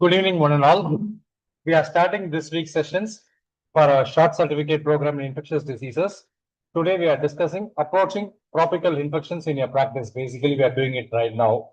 Good evening, one and all. We are starting this week's sessions for a short certificate program in infectious diseases. Today, we are discussing approaching tropical infections in your practice. Basically, we are doing it right now.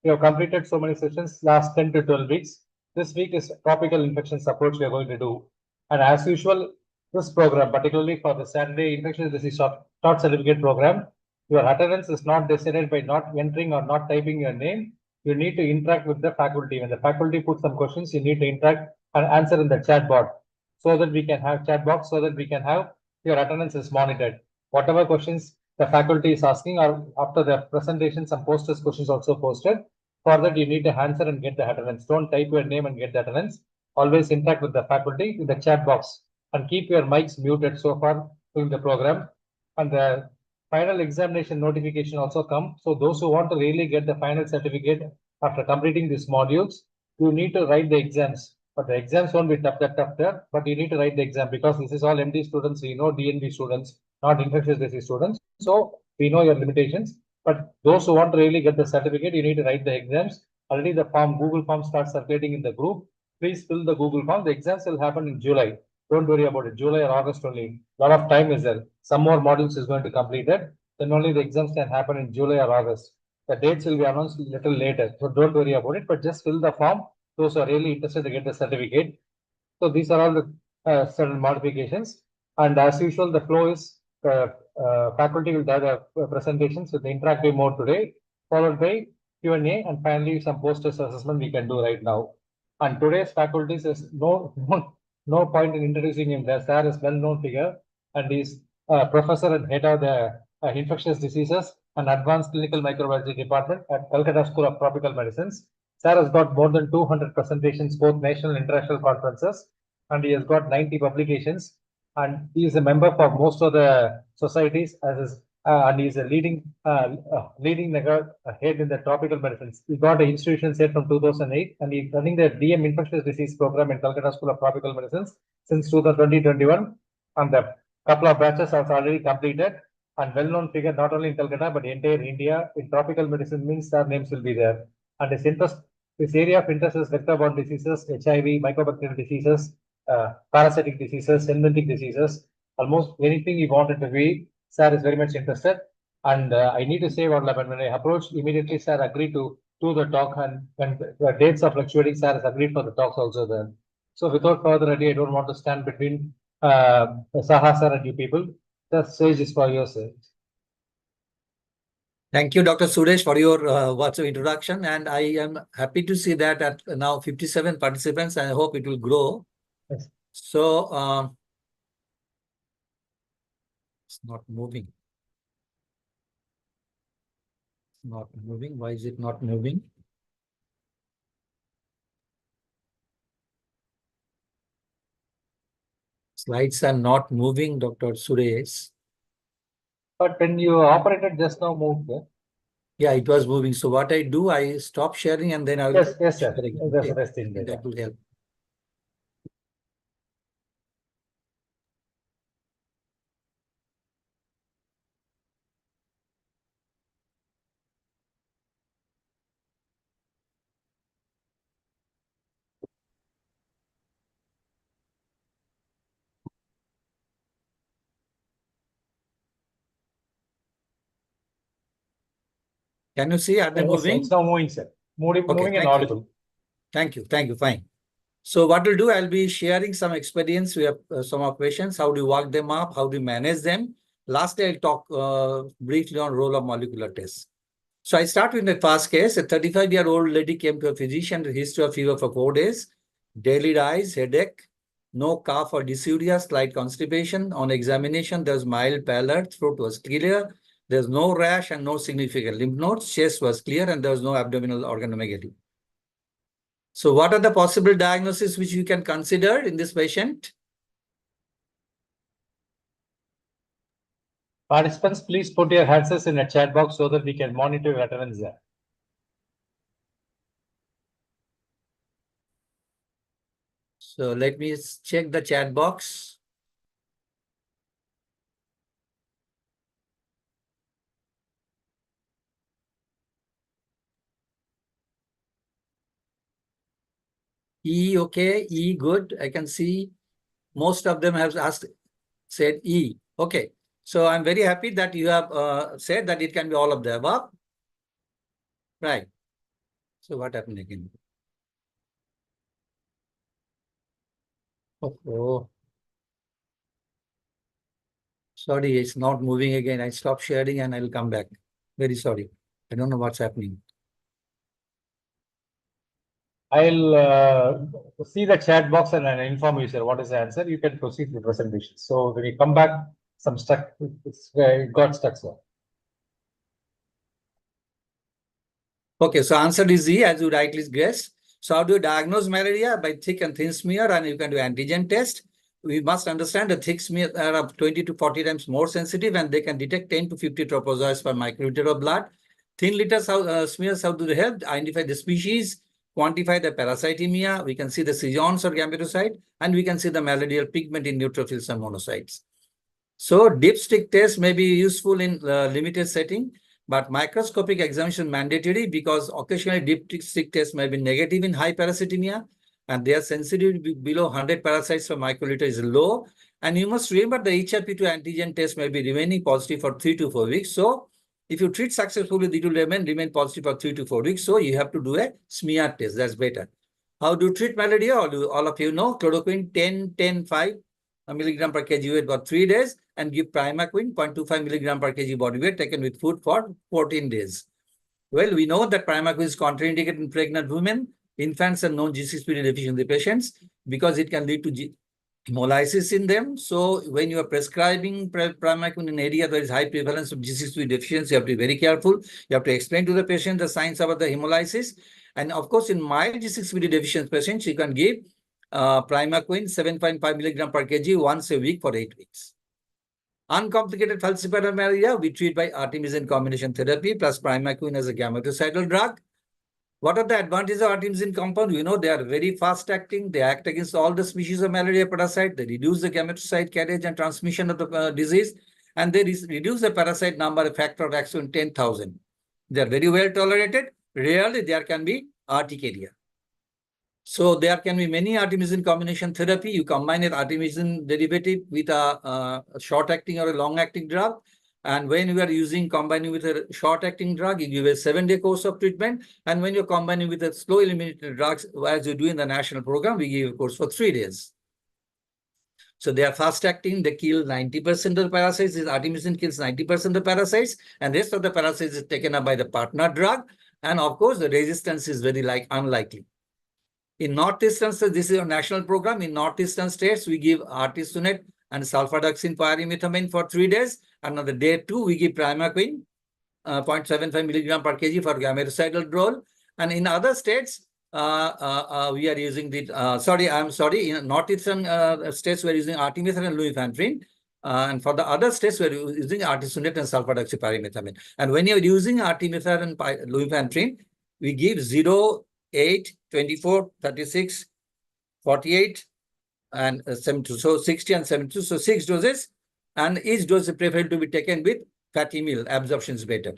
We have completed so many sessions last 10 to 12 weeks. This week is tropical infections approach we are going to do. And as usual, this program, particularly for the Saturday infectious disease short certificate program, your attendance is not decided by not entering or not typing your name. You need to interact with the faculty. When the faculty puts some questions, you need to interact and answer in the chat box so that we can have chat box so that we can have your attendance is monitored. Whatever questions the faculty is asking, or after the presentation, some posters questions also posted. For that, you need to answer and get the attendance. Don't type your name and get the attendance. Always interact with the faculty in the chat box and keep your mics muted so far during the program. And the final examination notification also come. So those who want to really get the final certificate after completing these modules, you need to write the exams. But the exams won't be tough, but you need to write the exam because this is all MD students, DNB students, not infectious disease students. So we know your limitations. But those who want to really get the certificate, you need to write the exams. Already the Google form starts circulating in the group. Please fill the Google form. The exams will happen in July. Don't worry about it. July or August only. A lot of time is there. Some more modules is going to complete it. Then only the exams can happen in July or August. The dates will be announced a little later. So don't worry about it, but just fill the form. Those who are really interested to get the certificate. So these are all the certain modifications. And as usual, the flow is faculty will have the presentations with the interactive mode today, followed by Q&A, and finally some posters assessment we can do right now. And today's faculty is no point in introducing him. The sir is well-known figure, and he's professor and head of the infectious diseases and advanced clinical microbiology department at Calcutta School of Tropical Medicines. Sir has got more than 200 presentations, both national and international conferences, and he has got 90 publications. And he is a member for most of the societies, and he is a leading head in the tropical medicines. He got an institution set from 2008, and he's running the DM infectious disease program in Calcutta School of Tropical Medicines since 2021. And the couple of batches are already completed. And well-known figure not only in Calcutta but entire India in tropical medicine means their names will be there. And his area of interest is vector-borne diseases, HIV, mycobacterial diseases, parasitic diseases, synthetic diseases, almost anything you wanted to be. Sir is very much interested. And I need to say when I approached, immediately sir agreed to do the talk, and when the dates are fluctuating, sir has agreed for the talks also then. So without further ado, I don't want to stand between Saha sir and you people. The stage is for your sake. Thank you, Dr. Suresh, for your words of introduction. And I am happy to see that at now 57 participants, and I hope it will grow. Yes. So, it's not moving. It's not moving. Why is it not moving? Slides are not moving, Dr. Suresh. But when you operated just now, moved. Yeah, it was moving. So what I do, I stop sharing and then I will. Yes, sir. That's the best thing. That will help. Can you see? Are they moving? It's now moving, sir. Moving and audible. Thank you. Fine. So what we'll do, I'll be sharing some experience. We have some of questions. How do you work them up? How do you manage them? Lastly, I'll talk briefly on role of molecular tests. So I start with the first case. A 35-year-old lady came to a physician with history of fever for 4 days, daily rise, headache, no cough or dysuria, slight constipation. On examination, there was mild pallor, throat was clear, there's no rash and no significant lymph nodes, chest was clear, and there was no abdominal organomegaly. So what are the possible diagnoses which you can consider in this patient? Participants, please put your answers in a chat box so that we can monitor your attendance there. So let me check the chat box. E, okay, E, good. I can see most of them have said E. Okay, so I'm very happy that you have said that it can be all of the above. Right. So what happened again? Oh, sorry, it's not moving again. I stop sharing and I'll come back. Very sorry. I don't know what's happening. I'll see the chat box and I'll inform you, sir, what is the answer. You can proceed with the presentation. So when you come back, some stuck, it got stuck, sir. Okay, so answer is E, as you rightly guessed. So how do you diagnose malaria? By thick and thin smear, and you can do antigen test. We must understand the thick smear are 20 to 40 times more sensitive, and they can detect 10 to 50 trophozoites per microliter of blood. Thin liters smears, how do they help? Identify the species, quantify the parasitemia. We can see the scions or gametocyte, and we can see the malarial pigment in neutrophils and monocytes. So dipstick test may be useful in limited setting, but microscopic examination mandatory because occasionally dipstick test may be negative in high parasitemia, and their sensitivity below 100 parasites per microliter is low. And you must remember the HRP2 antigen test may be remaining positive for 3 to 4 weeks. So if you treat successfully, it will remain positive for 3 to 4 weeks. So you have to do a smear test. That's better. How do you treat malaria? All of you know chloroquine 10-10-5 milligram per kg weight for 3 days, and give primaquine 0.25 milligram per kg body weight taken with food for 14 days. Well, we know that primaquine is contraindicated in pregnant women, infants, and non-G6PD deficiency patients because it can lead to hemolysis in them. So when you are prescribing primaquine in an area there is high prevalence of G6PD deficiency, you have to be very careful. You have to explain to the patient the signs about the hemolysis. And of course, in mild G6PD deficiency patients, you can give primaquine 7.5 milligram per kg once a week for 8 weeks. Uncomplicated falciparum malaria, we treat by artemisinin combination therapy plus primaquine as a gametocidal drug. What are the advantages of artemisinin compound? We know they are very fast acting. They act against all the species of malaria parasite. They reduce the gametocyte carriage and transmission of the disease. And they reduce the parasite number, a factor of action 10,000. They are very well tolerated. Rarely there can be urticaria. So there can be many artemisinin combination therapy. You combine an artemisinin derivative with a short-acting or a long-acting drug. And when you are combining with a short-acting drug, you give a 7-day course of treatment. And when you're combining with a slow eliminated drugs, as you do in the national program, we give a course for 3 days. So they are fast-acting. They kill 90% of the parasites. This artemisinin kills 90% of the parasites, and rest of the parasites is taken up by the partner drug. And of course, the resistance is very unlikely. In northeastern states, this is our national program. In northeastern states, we give artesunate and sulfadoxine pyrimethamine for 3 days. And on the day 2, we give primaquine, 0.75 milligram per kg for gametocidal role. And in other states, we are using the, in northeastern states, we are using artemether and lumefantrine. And for the other states, we are using artesunate and sulfadoxine pyrimethamine. And when you are using artemether and lumefantrine, we give 0, 8, 24, 36, 48, and 72. So 60 and 72. So 6 doses. And each dose is preferred to be taken with fatty meal. Absorption is better.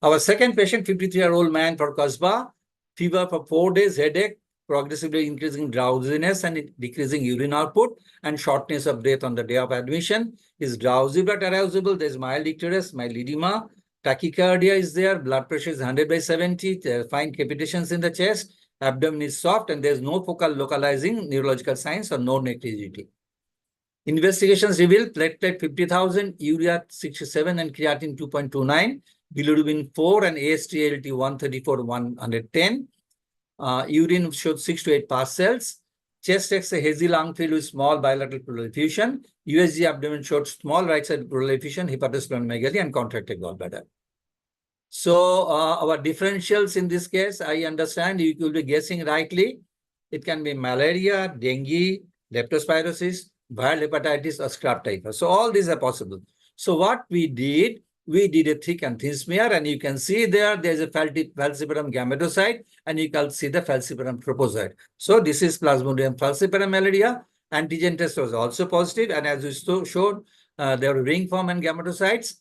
Our second patient, 53-year-old man for Kasbah, fever for 4 days, headache, progressively increasing drowsiness and decreasing urine output, and shortness of breath on the day of admission. Is drowsy but arousable. There's mild icterus, mild edema. Tachycardia is there, blood pressure is 100/70, there are fine crepitations in the chest, abdomen is soft, and there's no focal localizing neurological signs or no neck rigidity. Investigations reveal platelet 50,000, urea 67, and creatinine 2.29, bilirubin 4, and AST/ALT 134, 110. Urine showed 6 to 8 past cells. Chest X-ray hazy lung filled with small bilateral pleural effusion. USG abdomen showed small right side pleural effusion, hepatosplenomegaly, and contracted gallbladder. So our differentials in this case, I understand you will be guessing rightly. It can be malaria, dengue, leptospirosis, viral hepatitis, or scrub typhus. So all these are possible. So what we did a thick and thin smear, and you can see there's a falciparum gametocyte, and you can see the falciparum trophozoite. So this is Plasmodium falciparum malaria. Antigen test was also positive, and as we showed, there were ring form and gametocytes.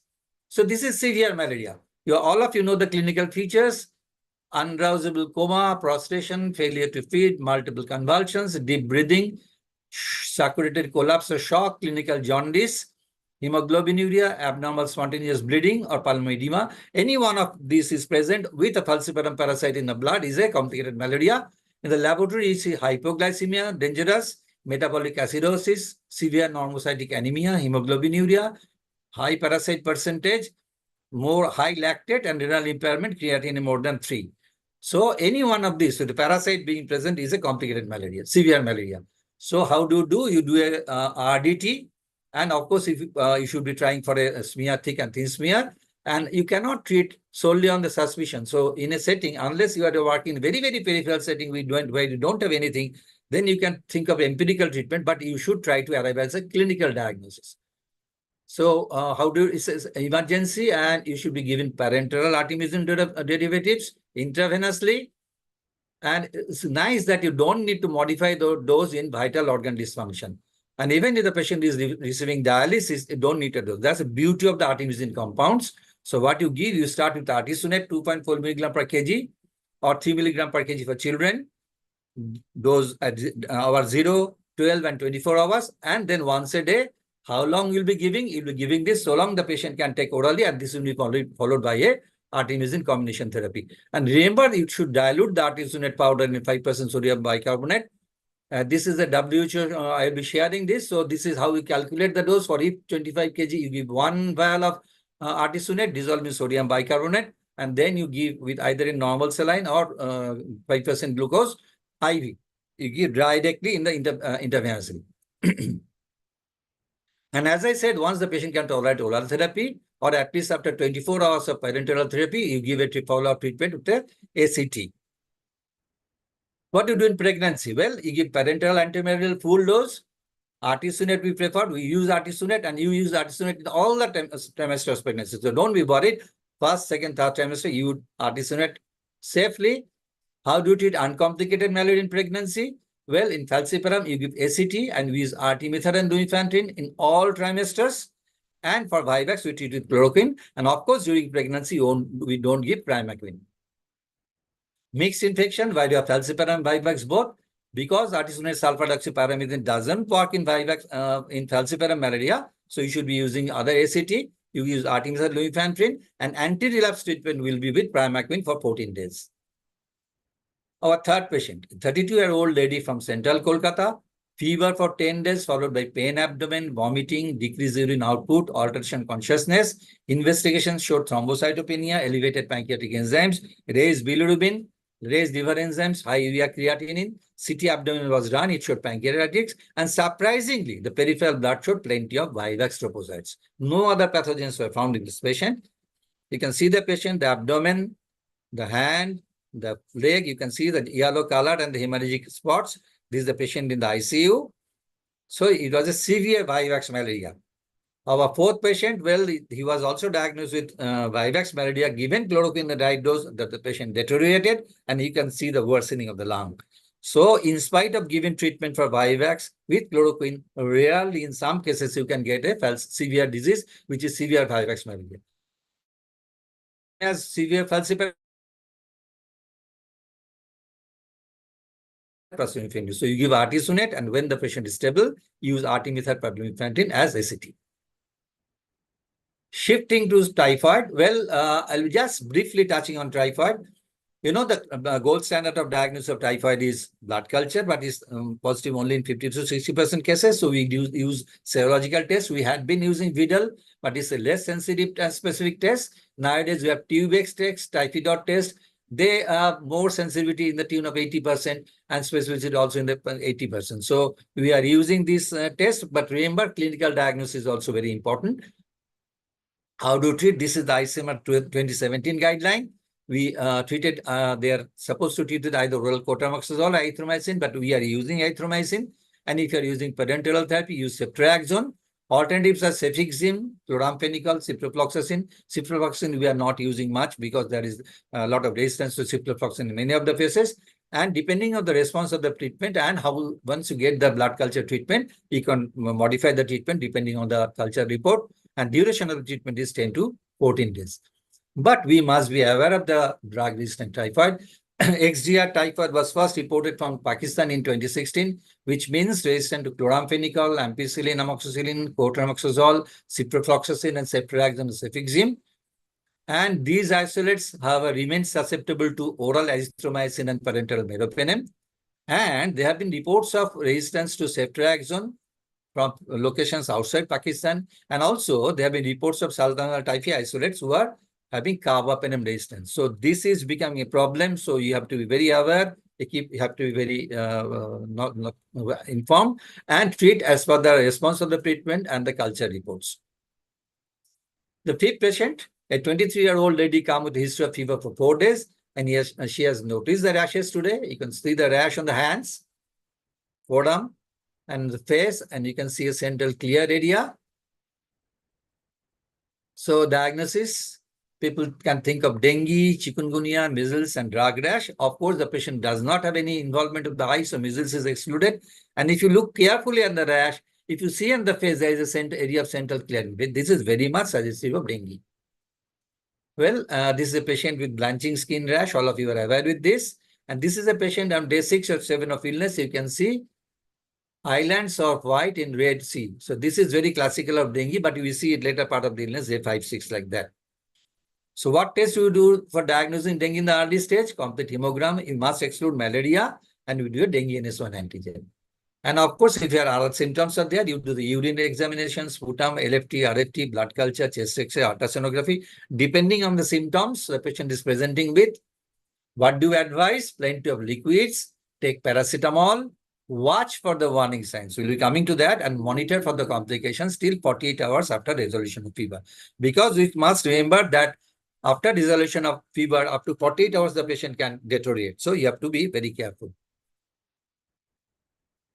So this is severe malaria. All of you know the clinical features. unrousable coma, prostration, failure to feed, multiple convulsions, deep breathing, saturated collapse or shock, clinical jaundice, hemoglobinuria, abnormal spontaneous bleeding, or pulmonary edema. Any one of these is present with a falciparum parasite in the blood is a complicated malaria. In the laboratory, you see hypoglycemia, dangerous, metabolic acidosis, severe normocytic anemia, hemoglobinuria, high parasite percentage, more high lactate, and renal impairment, creatinine more than 3. So any one of these, so the parasite being present is a complicated malaria, severe malaria. So how do you do? You do a RDT, and of course, if you should be trying for a smear, thick and thin smear, and you cannot treat solely on the suspicion. So in a setting, unless you are working in very, very peripheral setting, where you don't have anything, then you can think of empirical treatment, but you should try to arrive at a clinical diagnosis. So how do it says emergency, and you should be given parenteral artemisinin derivatives intravenously. And it's nice that you don't need to modify the dose in vital organ dysfunction. And even if the patient is receiving dialysis, you don't need to do. That's the beauty of the artemisinin compounds. So what you give, you start with artesunate 2.4 milligram per kg or 3 milligram per kg for children. Dose at hour 0, 12, and 24 hours. And then once a day. How long you'll be giving? You'll be giving this so long the patient can take orally, and this will be followed by a artemisinin combination therapy. And remember, you should dilute the artesunate powder in 5% sodium bicarbonate. This is the WHO. I'll be sharing this. So this is how we calculate the dose. For each 25 kg, you give 1 vial of artesunate dissolved in sodium bicarbonate, and then you give with either in normal saline or 5% glucose IV. You give directly in the intravenously. And as I said, once the patient can tolerate oral therapy, or at least after 24 hours of parenteral therapy, you give a follow-up treatment with the ACT. What do you do in pregnancy? Well, you give parenteral antimalarial full dose. Artesunate we prefer. We use artesunate, and you use artesunate in all the trimesters of pregnancy. So don't be worried. First, second, third trimester, you use artesunate safely. How do you treat uncomplicated malaria in pregnancy? Well, in falciparum, you give ACT, and we use artemether and lumefantrine in all trimesters. And for Vivax, we treat with chloroquine. And of course, during pregnancy, we don't give primaquine. Mixed infection, where you have falciparum and Vivax both, because artesunate sulfadoxypyrimidine doesn't work in Vivax, in falciparum malaria. So you should be using other ACT. You use artemether lumefantrine, and anti-relapse treatment will be with primaquine for 14 days. Our third patient, 32-year-old lady from Central Kolkata, fever for 10 days, followed by pain abdomen, vomiting, decreased urine output, alteration consciousness. Investigation showed thrombocytopenia, elevated pancreatic enzymes, raised bilirubin, raised liver enzymes, high urea creatinine. CT abdomen was done, it showed pancreatics. And surprisingly, the peripheral blood showed plenty of Vivax tropocytes. No other pathogens were found in this patient. You can see the patient, the abdomen, the hand, the leg, you can see the yellow color and the hemorrhagic spots. This is the patient in the ICU. So it was a severe Vivax malaria. Our fourth patient, well, he was also diagnosed with Vivax malaria, given chloroquine in the right dose, that the patient deteriorated, and you can see the worsening of the lung. So in spite of giving treatment for Vivax with chloroquine, rarely in some cases you can get a severe disease, which is severe Vivax malaria. As severe falciparum. So you give artesunate, and when the patient is stable, use artemether per lumefantrine as ACT. Shifting to typhoid, well, I'll be just briefly touching on typhoid. You know, the gold standard of diagnosis of typhoid is blood culture, but is positive only in 50 to 60% cases. So we use serological tests. We had been using Vidal, but it's a less sensitive and specific test. Nowadays, we have TB test, typhidot test. They have more sensitivity in the tune of 80% and specificity also in the 80%. So we are using this test, but remember, clinical diagnosis is also very important. How to treat? This is the ICMR 2017 guideline. We treated, they are supposed to treat with either oral cotrimoxazole or erythromycin, but we are using erythromycin. And if you are using parenteral therapy, use ceftriaxone. Alternatives are cefixime, chloramphenicol, ciprofloxacin. Ciprofloxacin we are not using much because there is a lot of resistance to ciprofloxacin in many of the cases. And depending on the response of the treatment and how once you get the blood culture treatment, you can modify the treatment depending on the culture report. And duration of the treatment is 10 to 14 days. But we must be aware of the drug-resistant typhoid. XDR typhoid was first reported from Pakistan in 2016, which means resistant to chloramphenicol, ampicillin, amoxicillin, cotrimoxazole, ciprofloxacin, and ceftriaxone and cefixime. And these isolates have remained susceptible to oral azithromycin and parenteral meropenem. And there have been reports of resistance to ceftriaxone from locations outside Pakistan. And also there have been reports of salmonella typhi isolates who are having carbapenem resistance. So this is becoming a problem. So you have to be very aware. You have to be very not informed and treat as per the response of the treatment and the culture reports. The fifth patient, a 23-year-old lady, come with a history of fever for 4 days, and she has noticed the rashes today. You can see the rash on the hands, forearm, and the face, and you can see a central clear area. So diagnosis, people can think of dengue, chikungunya, measles, and drug rash. Of course, the patient does not have any involvement of the eye, so measles is excluded. And if you look carefully at the rash, if you see on the face, there is a area of central clearing. This is very much suggestive of dengue. Well, this is a patient with blanching skin rash. All of you are aware with this. And this is a patient on day 6 or 7 of illness. You can see islands of white in red sea. So this is very classical of dengue, but we see it later part of the illness, day 5, 6 like that. So what test you do for diagnosing dengue in the early stage? Complete hemogram. You must exclude malaria, and we do a dengue NS1 antigen. And of course, if your other symptoms are there, you do the urine examination, sputum, LFT, RFT, blood culture, chest X-ray, ultrasonography. Depending on the symptoms the patient is presenting with, what do you advise? Plenty of liquids, take paracetamol, watch for the warning signs. We'll be coming to that and monitor for the complications till 48 hours after resolution of fever. Because we must remember that after resolution of fever, up to 48 hours, the patient can deteriorate. So you have to be very careful.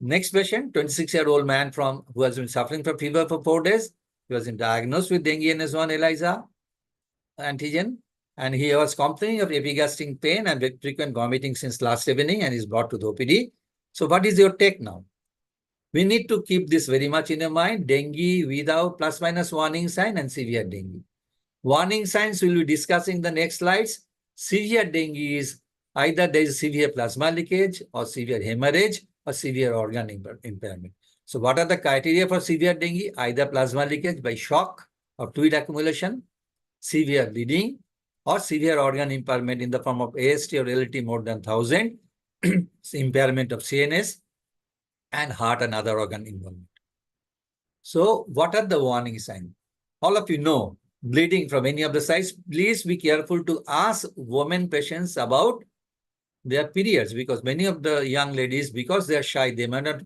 Next patient, 26-year-old man who has been suffering from fever for 4 days. He was diagnosed with dengue NS1 ELISA antigen, and he was complaining of epigastric pain and frequent vomiting since last evening, and is brought to the OPD. So what is your take now? We need to keep this very much in your mind. Dengue without plus minus warning sign and severe dengue. Warning signs we'll be discussing the next slides. Severe dengue is either there is severe plasma leakage or severe hemorrhage or severe organ impairment. So what are the criteria for severe dengue? Either plasma leakage by shock or fluid accumulation, severe bleeding, or severe organ impairment in the form of AST or LT more than 1000, impairment of CNS, and heart and other organ involvement. So what are the warning signs? All of you know, bleeding from any of the sides. Please be careful to ask women patients about their periods, because many of the young ladies, because they are shy, they may not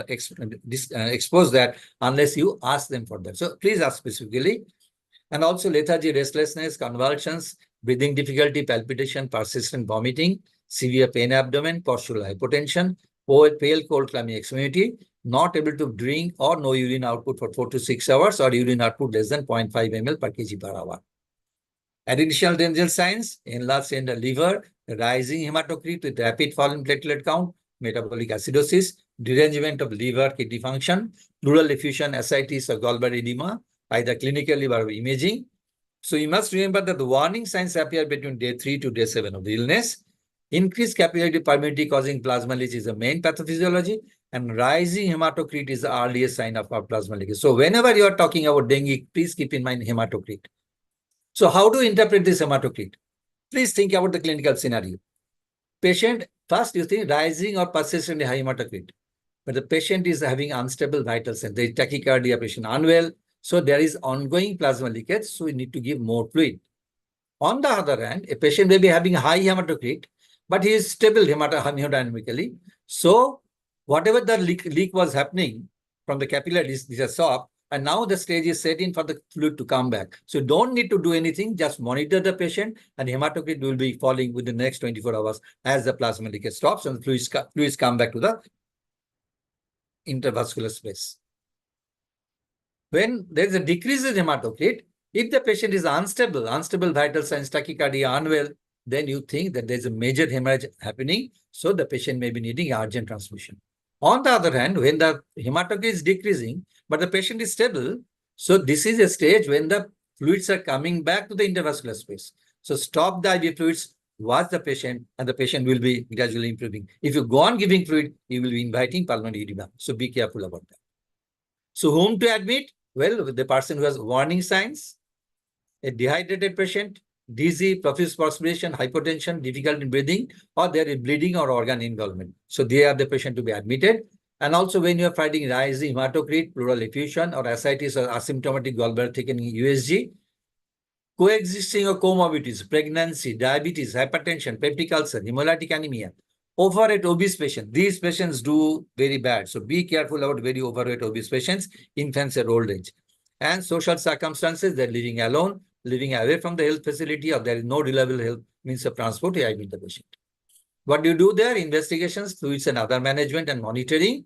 expose that unless you ask them for that. So please ask specifically. And also lethargy, restlessness, convulsions, breathing difficulty, palpitation, persistent vomiting, severe pain abdomen, postural hypotension, pale cold clammy extremity, not able to drink or no urine output for 4 to 6 hours, or urine output less than 0.5 ml per kg per hour. Additional danger signs: enlarged in the liver, rising hematocrit with rapid fall in platelet count, metabolic acidosis, derangement of liver kidney function, pleural effusion, ascites, or gallbladder edema, either clinically or imaging. So you must remember that the warning signs appear between day 3 to day 7 of the illness. Increased capillary permeability causing plasma leak is the main pathophysiology, and rising hematocrit is the earliest sign of our plasma leakage. So whenever you are talking about dengue, please keep in mind hematocrit. So how to interpret this hematocrit? Please think about the clinical scenario. Patient, first you think rising or persistent high hematocrit, but the patient is having unstable vital signs. There is tachycardia, patient unwell, so there is ongoing plasma leakage, so we need to give more fluid. On the other hand, a patient may be having high hematocrit, but he is stable hemodynamically. So whatever the leak was happening from the capillaries, these are soft, and now the stage is set in for the fluid to come back. So you don't need to do anything, just monitor the patient, and hematocrit will be falling within the next 24 hours as the plasma leakage stops and fluids come back to the intravascular space. When there is a decrease in hematocrit, if the patient is unstable vital signs, tachycardia, unwell, then you think that there's a major hemorrhage happening, so the patient may be needing urgent transfusion. On the other hand, when the hematocrit is decreasing, but the patient is stable, so this is a stage when the fluids are coming back to the intravascular space. So stop the IV fluids, watch the patient, and the patient will be gradually improving. If you go on giving fluid, you will be inviting pulmonary edema. So be careful about that. So whom to admit? Well, the person who has warning signs, a dehydrated patient, dizzy, profuse perspiration, hypotension, difficulty in breathing, or there is bleeding or organ involvement. So they are the patient to be admitted. And also when you are finding rising hematocrit, pleural effusion, or ascites or asymptomatic gallbladder thickening USG, coexisting or comorbidities, pregnancy, diabetes, hypertension, peptic ulcer, hemolytic anemia, overweight obese patients. These patients do very bad. So be careful about very overweight obese patients, infants at old age. And social circumstances, they're living alone, living away from the health facility, or there is no reliable health means of transport, I admit the patient. What do you do there? Investigations, fluids and other management and monitoring.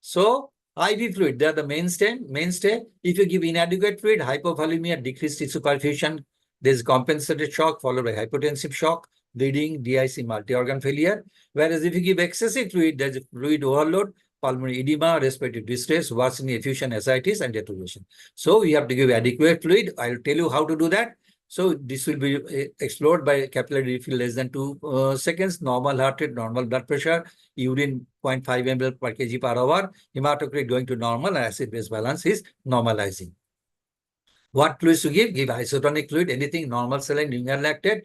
So IV fluid, they are the mainstay. If you give inadequate fluid, hypovolemia, decreased tissue perfusion, there's compensated shock followed by hypotensive shock, bleeding, DIC, multi-organ failure. Whereas if you give excessive fluid, there's fluid overload, pulmonary edema, respiratory distress, worsening effusion, ascites, and deterioration. So we have to give adequate fluid. I'll tell you how to do that. So this will be explored by capillary refill less than 2 seconds, normal heart rate, normal blood pressure, urine 0.5 ml per kg per hour, hematocrit going to normal, and acid-base balance is normalizing. What fluids to give? Give isotonic fluid, anything normal saline, linear lactate.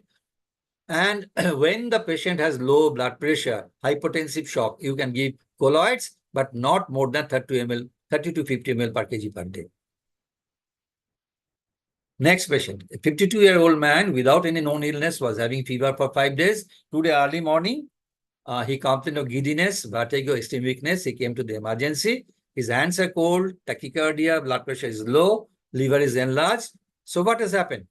And when the patient has low blood pressure, hypotensive shock, you can give colloids, but not more than 30 to 50 ml per kg per day. Next patient, a 52-year-old man without any known illness was having fever for 5 days. Today early morning, he complained of giddiness, vertigo, extreme weakness. He came to the emergency. His hands are cold, tachycardia, blood pressure is low, liver is enlarged. So what has happened?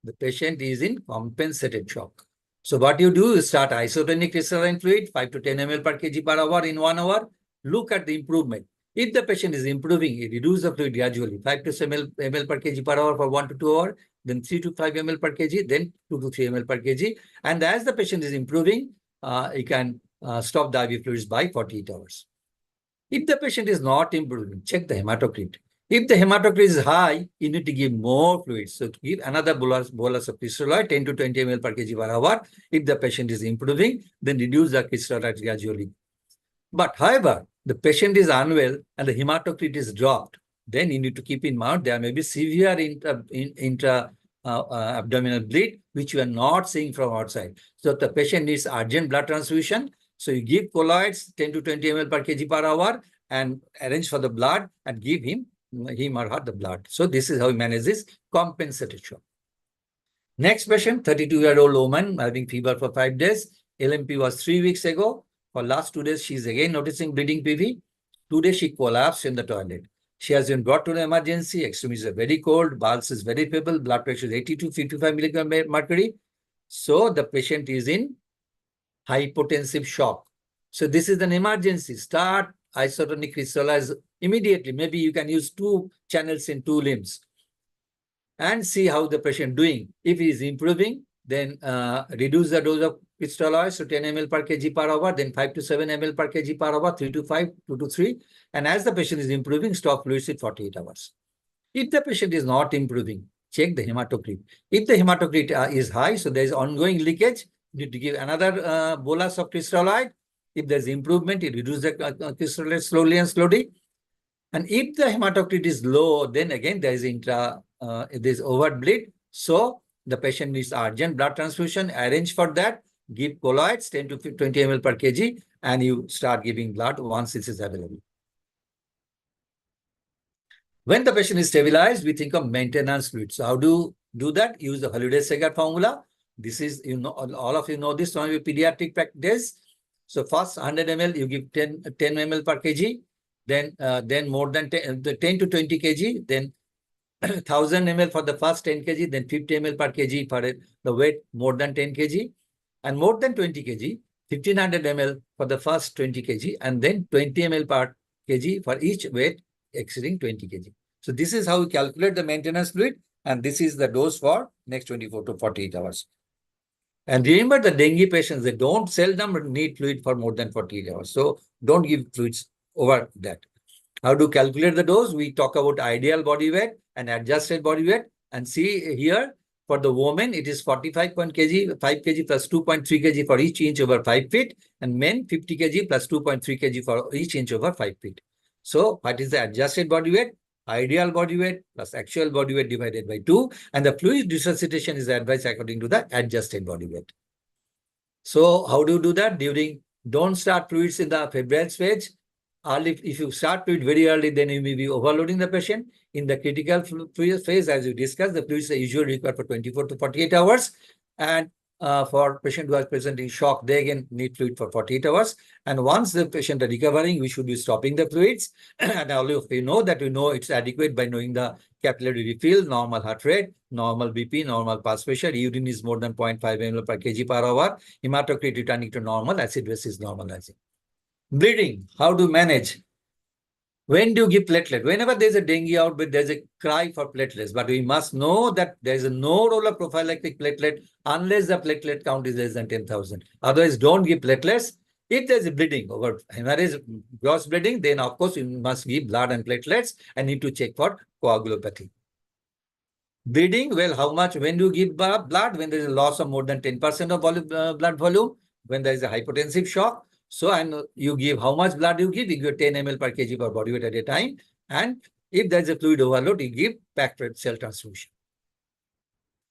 The patient is in compensated shock. So what you do is start isotonic crystalline fluid, 5 to 10 ml per kg per hour in 1 hour. Look at the improvement. If the patient is improving, you reduce the fluid gradually, 5 to 7 ml per kg per hour for 1 to 2 hours, then 3 to 5 ml per kg, then 2 to 3 ml per kg. And as the patient is improving, you can stop the IV fluids by 48 hours. If the patient is not improving, check the hematocrit. If the hematocrit is high, you need to give more fluids. So to give another bolus of crystalloid, 10 to 20 ml per kg per hour. If the patient is improving, then reduce the crystalloid gradually. But however, the patient is unwell and the hematocrit is dropped, then you need to keep in mind there may be severe abdominal bleed, which you are not seeing from outside. So the patient needs urgent blood transfusion. So you give colloids 10 to 20 ml per kg per hour and arrange for the blood and give him or her the blood. So this is how we manage this compensated shock. Next patient, 32-year-old woman having fever for 5 days. LMP was 3 weeks ago. For last 2 days, she is again noticing bleeding PV. Today, she collapsed in the toilet. She has been brought to the emergency. Extremities are very cold. Pulse is very feeble. Blood pressure is 80 to 55 milligram mercury. So the patient is in hypotensive shock. So this is an emergency. Start isotonic crystalloids immediately. Maybe you can use 2 channels in 2 limbs and see how the patient doing. If he is improving, then reduce the dose of crystalloids to 10 ml per kg per hour, then 5 to 7 ml per kg per hour, 3 to 5, 2 to 3. And as the patient is improving, stop fluids in 48 hours. If the patient is not improving, check the hematocrit. If the hematocrit is high, so there is ongoing leakage, you need to give another bolus of crystalloid. If there is improvement, you reduce the crystalloid slowly and slowly. And if the hematocrit is low, then again there is overt bleed. So the patient needs urgent blood transfusion. Arrange for that. Give colloids 10 to 20 ml per kg, and you start giving blood once it is available. When the patient is stabilized, we think of maintenance fluid. So how do do that? Use the Holliday-Segar formula. This is, all of you know this from your pediatric practice. So first 100 ml, you give 10 ml per kg. Then more than 10 to 20 kg. Then 1000 ml for the first 10 kg. Then 50 ml per kg for the weight more than 10 kg. And more than 20 kg, 1500 ml for the first 20 kg. And then 20 ml per kg for each weight exceeding 20 kg. So this is how we calculate the maintenance fluid. And this is the dose for next 24 to 48 hours. And remember the dengue patients, they don't seldom need fluid for more than 48 hours. So don't give fluids over that. How to calculate the dose? We talk about ideal body weight and adjusted body weight. And see here, For the woman, it is 45 kg, 5 kg plus 2.3 kg for each inch over 5 feet, and men 50 kg plus 2.3 kg for each inch over 5 feet. So what is the adjusted body weight? Ideal body weight plus actual body weight divided by 2, and the fluid resuscitation is advised according to the adjusted body weight. So how do you do that? Don't start fluids in the febrile stage. If you start fluid very early, then you may be overloading the patient. In the critical fluid phase, as we discussed, the fluids are usually required for 24 to 48 hours. And for patient who are presenting shock, they again need fluid for 48 hours. And once the patient are recovering, we should be stopping the fluids. And all of you know that we know it's adequate by knowing the capillary refill, normal heart rate, normal BP, normal pulse pressure, urine is more than 0.5 ml per kg per hour, hematocrit returning to normal, acid base is normalizing. Bleeding, how to manage? When do you give platelet? Whenever there's a dengue outbreak, there's a cry for platelets. But we must know that there's no role of prophylactic platelet unless the platelet count is less than 10,000. Otherwise, don't give platelets. If there's a bleeding over hemorrhage, gross bleeding, then of course you must give blood and platelets and need to check for coagulopathy. Bleeding, well, how much? When do you give blood? When there is a loss of more than 10% of blood volume, when there is a hypotensive shock. So, and you give how much blood you give 10 ml per kg per body weight at a time. And if there is a fluid overload, you give packed red cell transfusion.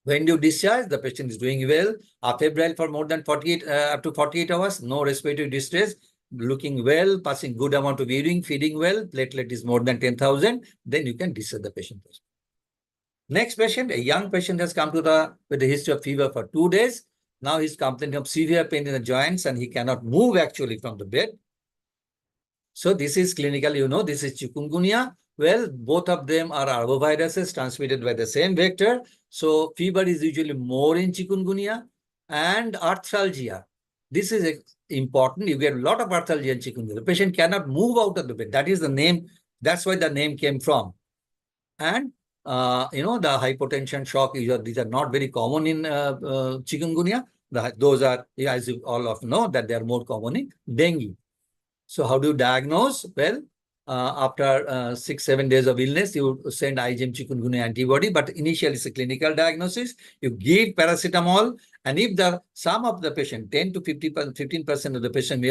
When you discharge, the patient is doing well, febrile for more than 48, up to 48 hours, no respiratory distress, looking well, passing good amount of urine, feeding well, platelet is more than 10,000, then you can discharge the patient. Next patient, a young patient has come to with a history of fever for 2 days. Now he's complaining of severe pain in the joints and he cannot move actually from the bed. So this is clinical, you know, this is chikungunya. Well, both of them are arboviruses transmitted by the same vector. So fever is usually more in chikungunya and arthralgia. This is important. You get a lot of arthralgia in chikungunya. The patient cannot move out of the bed. That is the name. That's why the name came from. And you know, the hypotension shock, these are not very common in chikungunya. Those are, as you all of know, that they are more common in dengue. So how do you diagnose? Well, after 6-7 days of illness, you send IgM chikungunya antibody, but initially it's a clinical diagnosis. You give paracetamol, and if some of the patient, 10 to 15% of the patient may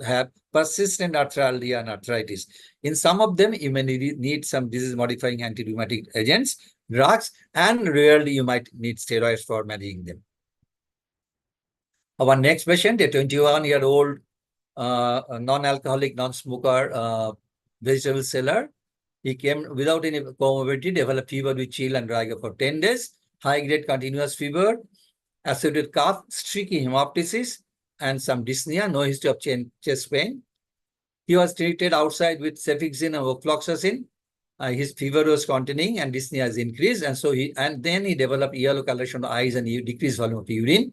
have persistent arthralgia and arthritis. In some of them, you may need some disease-modifying anti-rheumatic agents, drugs, and rarely you might need steroids for managing them. Our next patient, a 21-year-old non-alcoholic, non-smoker vegetable seller. He came without any comorbidity, developed fever with chill and rigor for 10 days, high-grade continuous fever, associated cough, streaky hemoptysis, and some dyspnea, no history of chest pain. He was treated outside with cefixime and ofloxacin. His fever was continuing and dyspnea has increased, and then he developed yellow coloration of eyes and decreased volume of urine.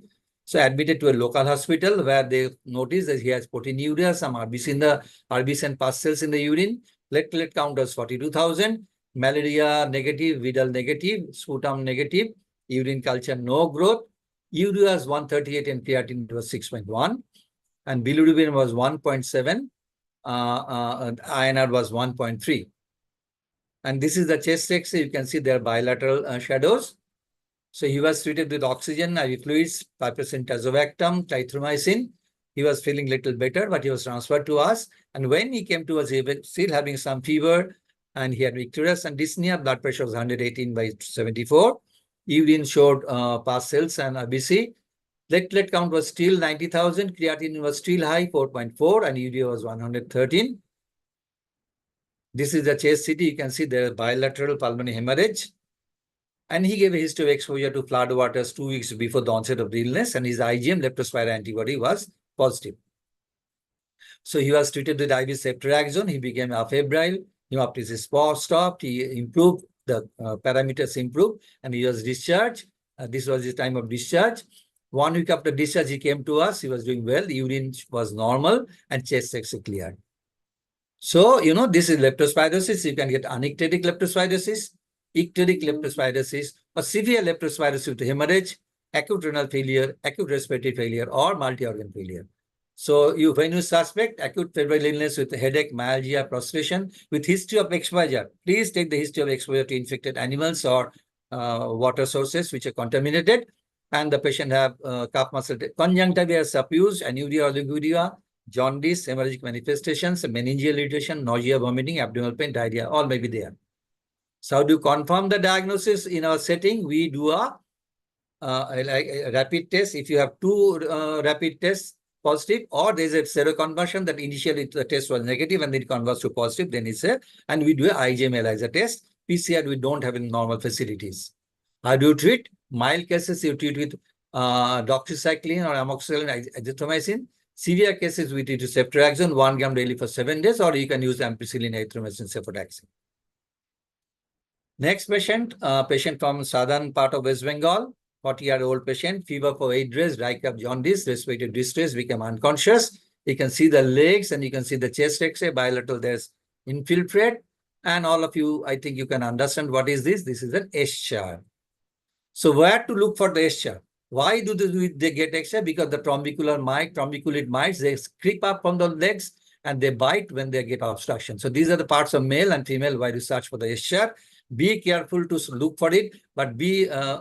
So admitted to a local hospital where they noticed that he has proteinuria, some RBC and pus cells in the urine. Platelet count was 42,000. Malaria negative, Vidal negative, sputum negative, urine culture no growth. Urea was 138 and creatinine was 6.1. And bilirubin was 1.7. And INR was 1.3. And this is the chest X-ray. You can see there are bilateral shadows. So he was treated with oxygen, IV fluids, 5% tazobactam, tithromycin. He was feeling little better, but he was transferred to us. And when he came to us, he was still having some fever, and he had icterus and dyspnea. Blood pressure was 118/74. Urine showed pus cells and RBC. Platelet count was still 90,000. Creatinine was still high, 4.4, and urea was 113. This is the chest CT. You can see there is bilateral pulmonary hemorrhage. And he gave a history of exposure to flood waters 2 weeks before the onset of the illness, and his IgM leptospira antibody was positive. So he was treated with IV ceftriaxone. He became afebrile. Hemoptysis stopped. He improved. The parameters improved, and he was discharged. This was his time of discharge. 1 week after discharge, he came to us. He was doing well. The urine was normal, and chest X-ray cleared. So, you know, this is leptospirosis. You can get anictetic leptospirosis, icteric leptospirosis, or severe leptospirosis with hemorrhage, acute renal failure, acute respiratory failure, or multi-organ failure. So when you suspect acute febrile illness with headache, myalgia, prostration, with history of exposure, please take the history of exposure to infected animals or water sources which are contaminated, and the patient have calf muscle conjunctiva suffused, anuria, oliguria, jaundice, hemorrhagic manifestations, meningeal irritation, nausea, vomiting, abdominal pain, diarrhea, all may be there. So to confirm the diagnosis in our setting, we do a rapid test. If you have two rapid tests positive, or there's a seroconversion that initially the test was negative and then it converts to positive, then it's a, and we do a IgM ELISA test. PCR we don't have in normal facilities. How do you treat? Mild cases you treat with doxycycline or amoxicillin, azithromycin. Severe cases we treat with ceftriaxone 1 gram daily for 7 days, or you can use ampicillin, erythromycin, cefotaxime. Next patient, patient from southern part of West Bengal, 40-year-old patient, fever for 8 days, dry cough, jaundice, respiratory distress, became unconscious. You can see the legs and you can see the chest X-ray, bilateral, there's infiltrate. And all of you, I think you can understand what is this. This is an S-chart. So where to look for the S-chart? Why do they get S-chart? Because the trombiculate mites, they creep up from the legs and they bite when they get obstruction. So these are the parts of male and female why you search for the S-chart. Be careful to look for it, but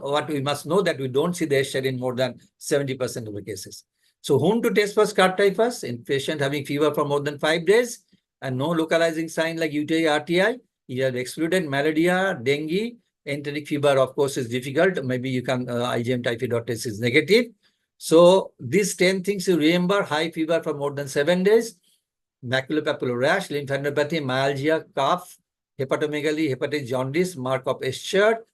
what we must know that we don't see the S-chart in more than 70% of the cases. So whom to test for scar typhus? In patient having fever for more than 5 days and no localizing sign like UTI, RTI, you have excluded malaria, dengue, enteric fever, of course, is difficult. Maybe you can, IgM typhoid test is negative. So these 10 things you remember: high fever for more than 7 days, maculopapular rash, lymphadenopathy, myalgia, cough, hepatomegaly, hepatitis, jaundice, mark of S-chart,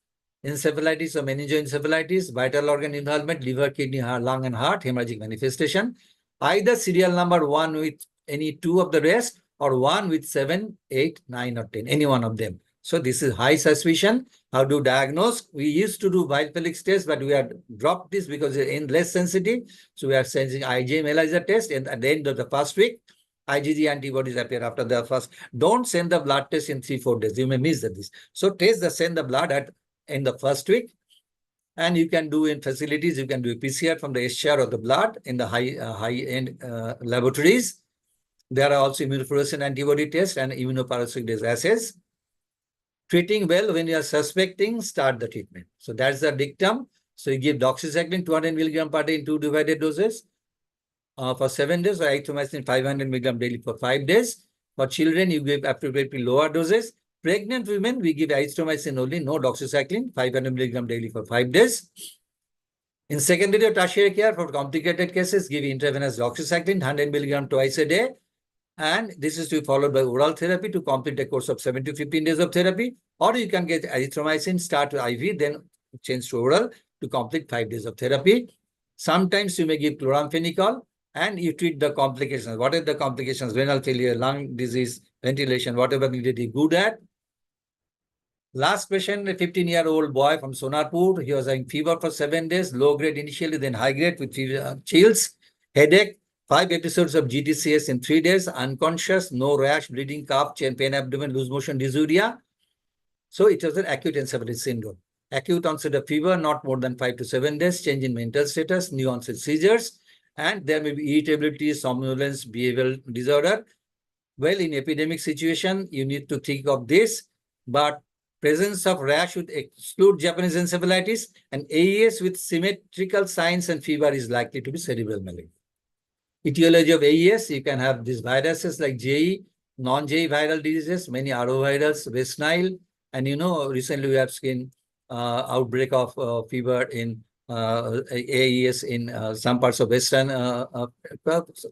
encephalitis or meningoencephalitis, vital organ involvement, liver, kidney, lung, and heart, hemorrhagic manifestation. Either serial number 1 with any 2 of the rest, or 1 with 7, 8, 9, or 10, any one of them. So this is high suspicion. How to diagnose? We used to do Weil-Felix test, but we have dropped this because it's less sensitive. So we are sending IgM ELISA test, and at the end of the first week, IgG antibodies appear after the first. Don't send the blood test in 3-4 days. You may miss this. So send the blood in the first week. And you can do in facilities, you can do PCR from the S-chart or the blood in the high-end laboratories. There are also immunofluorescent antibody tests and immunoperoxidase assays. Treating well, when you are suspecting, start the treatment. So that's the dictum. So you give doxycycline 200 milligram per day in 2 divided doses for 7 days, or erythromycin 500 milligram daily for 5 days. For children, you give appropriately lower doses. Pregnant women, we give erythromycin only, no doxycycline, 500 milligram daily for 5 days. In secondary or tertiary care, for complicated cases, give intravenous doxycycline 100 milligram twice a day. And this is to be followed by oral therapy to complete a course of 7 to 15 days of therapy. Or you can get erythromycin, start with IV, then change to oral to complete 5 days of therapy. Sometimes you may give chloramphenicol and you treat the complications. What are the complications? Renal failure, lung disease, ventilation, whatever needed, be good at. Last patient, a 15-year-old boy from Sonarpur. He was having fever for 7 days, low grade initially, then high grade with fever, chills, headache, 5 episodes of GTCS in 3 days, unconscious, no rash, bleeding, cough, pain, abdomen, loose motion, dysuria. So it was an acute encephalitis syndrome. Acute onset of fever, not more than 5 to 7 days, change in mental status, new onset seizures, and there may be irritability, somnolence, behavioral disorder. Well, in epidemic situation, you need to think of this, but presence of rash would exclude Japanese encephalitis, and AES with symmetrical signs and fever is likely to be cerebral malaria. Etiology of AES, you can have these viruses like JE, non-JE viral diseases, many RO-virals, West Nile, and recently we have seen outbreak of fever in AES in some parts of Western,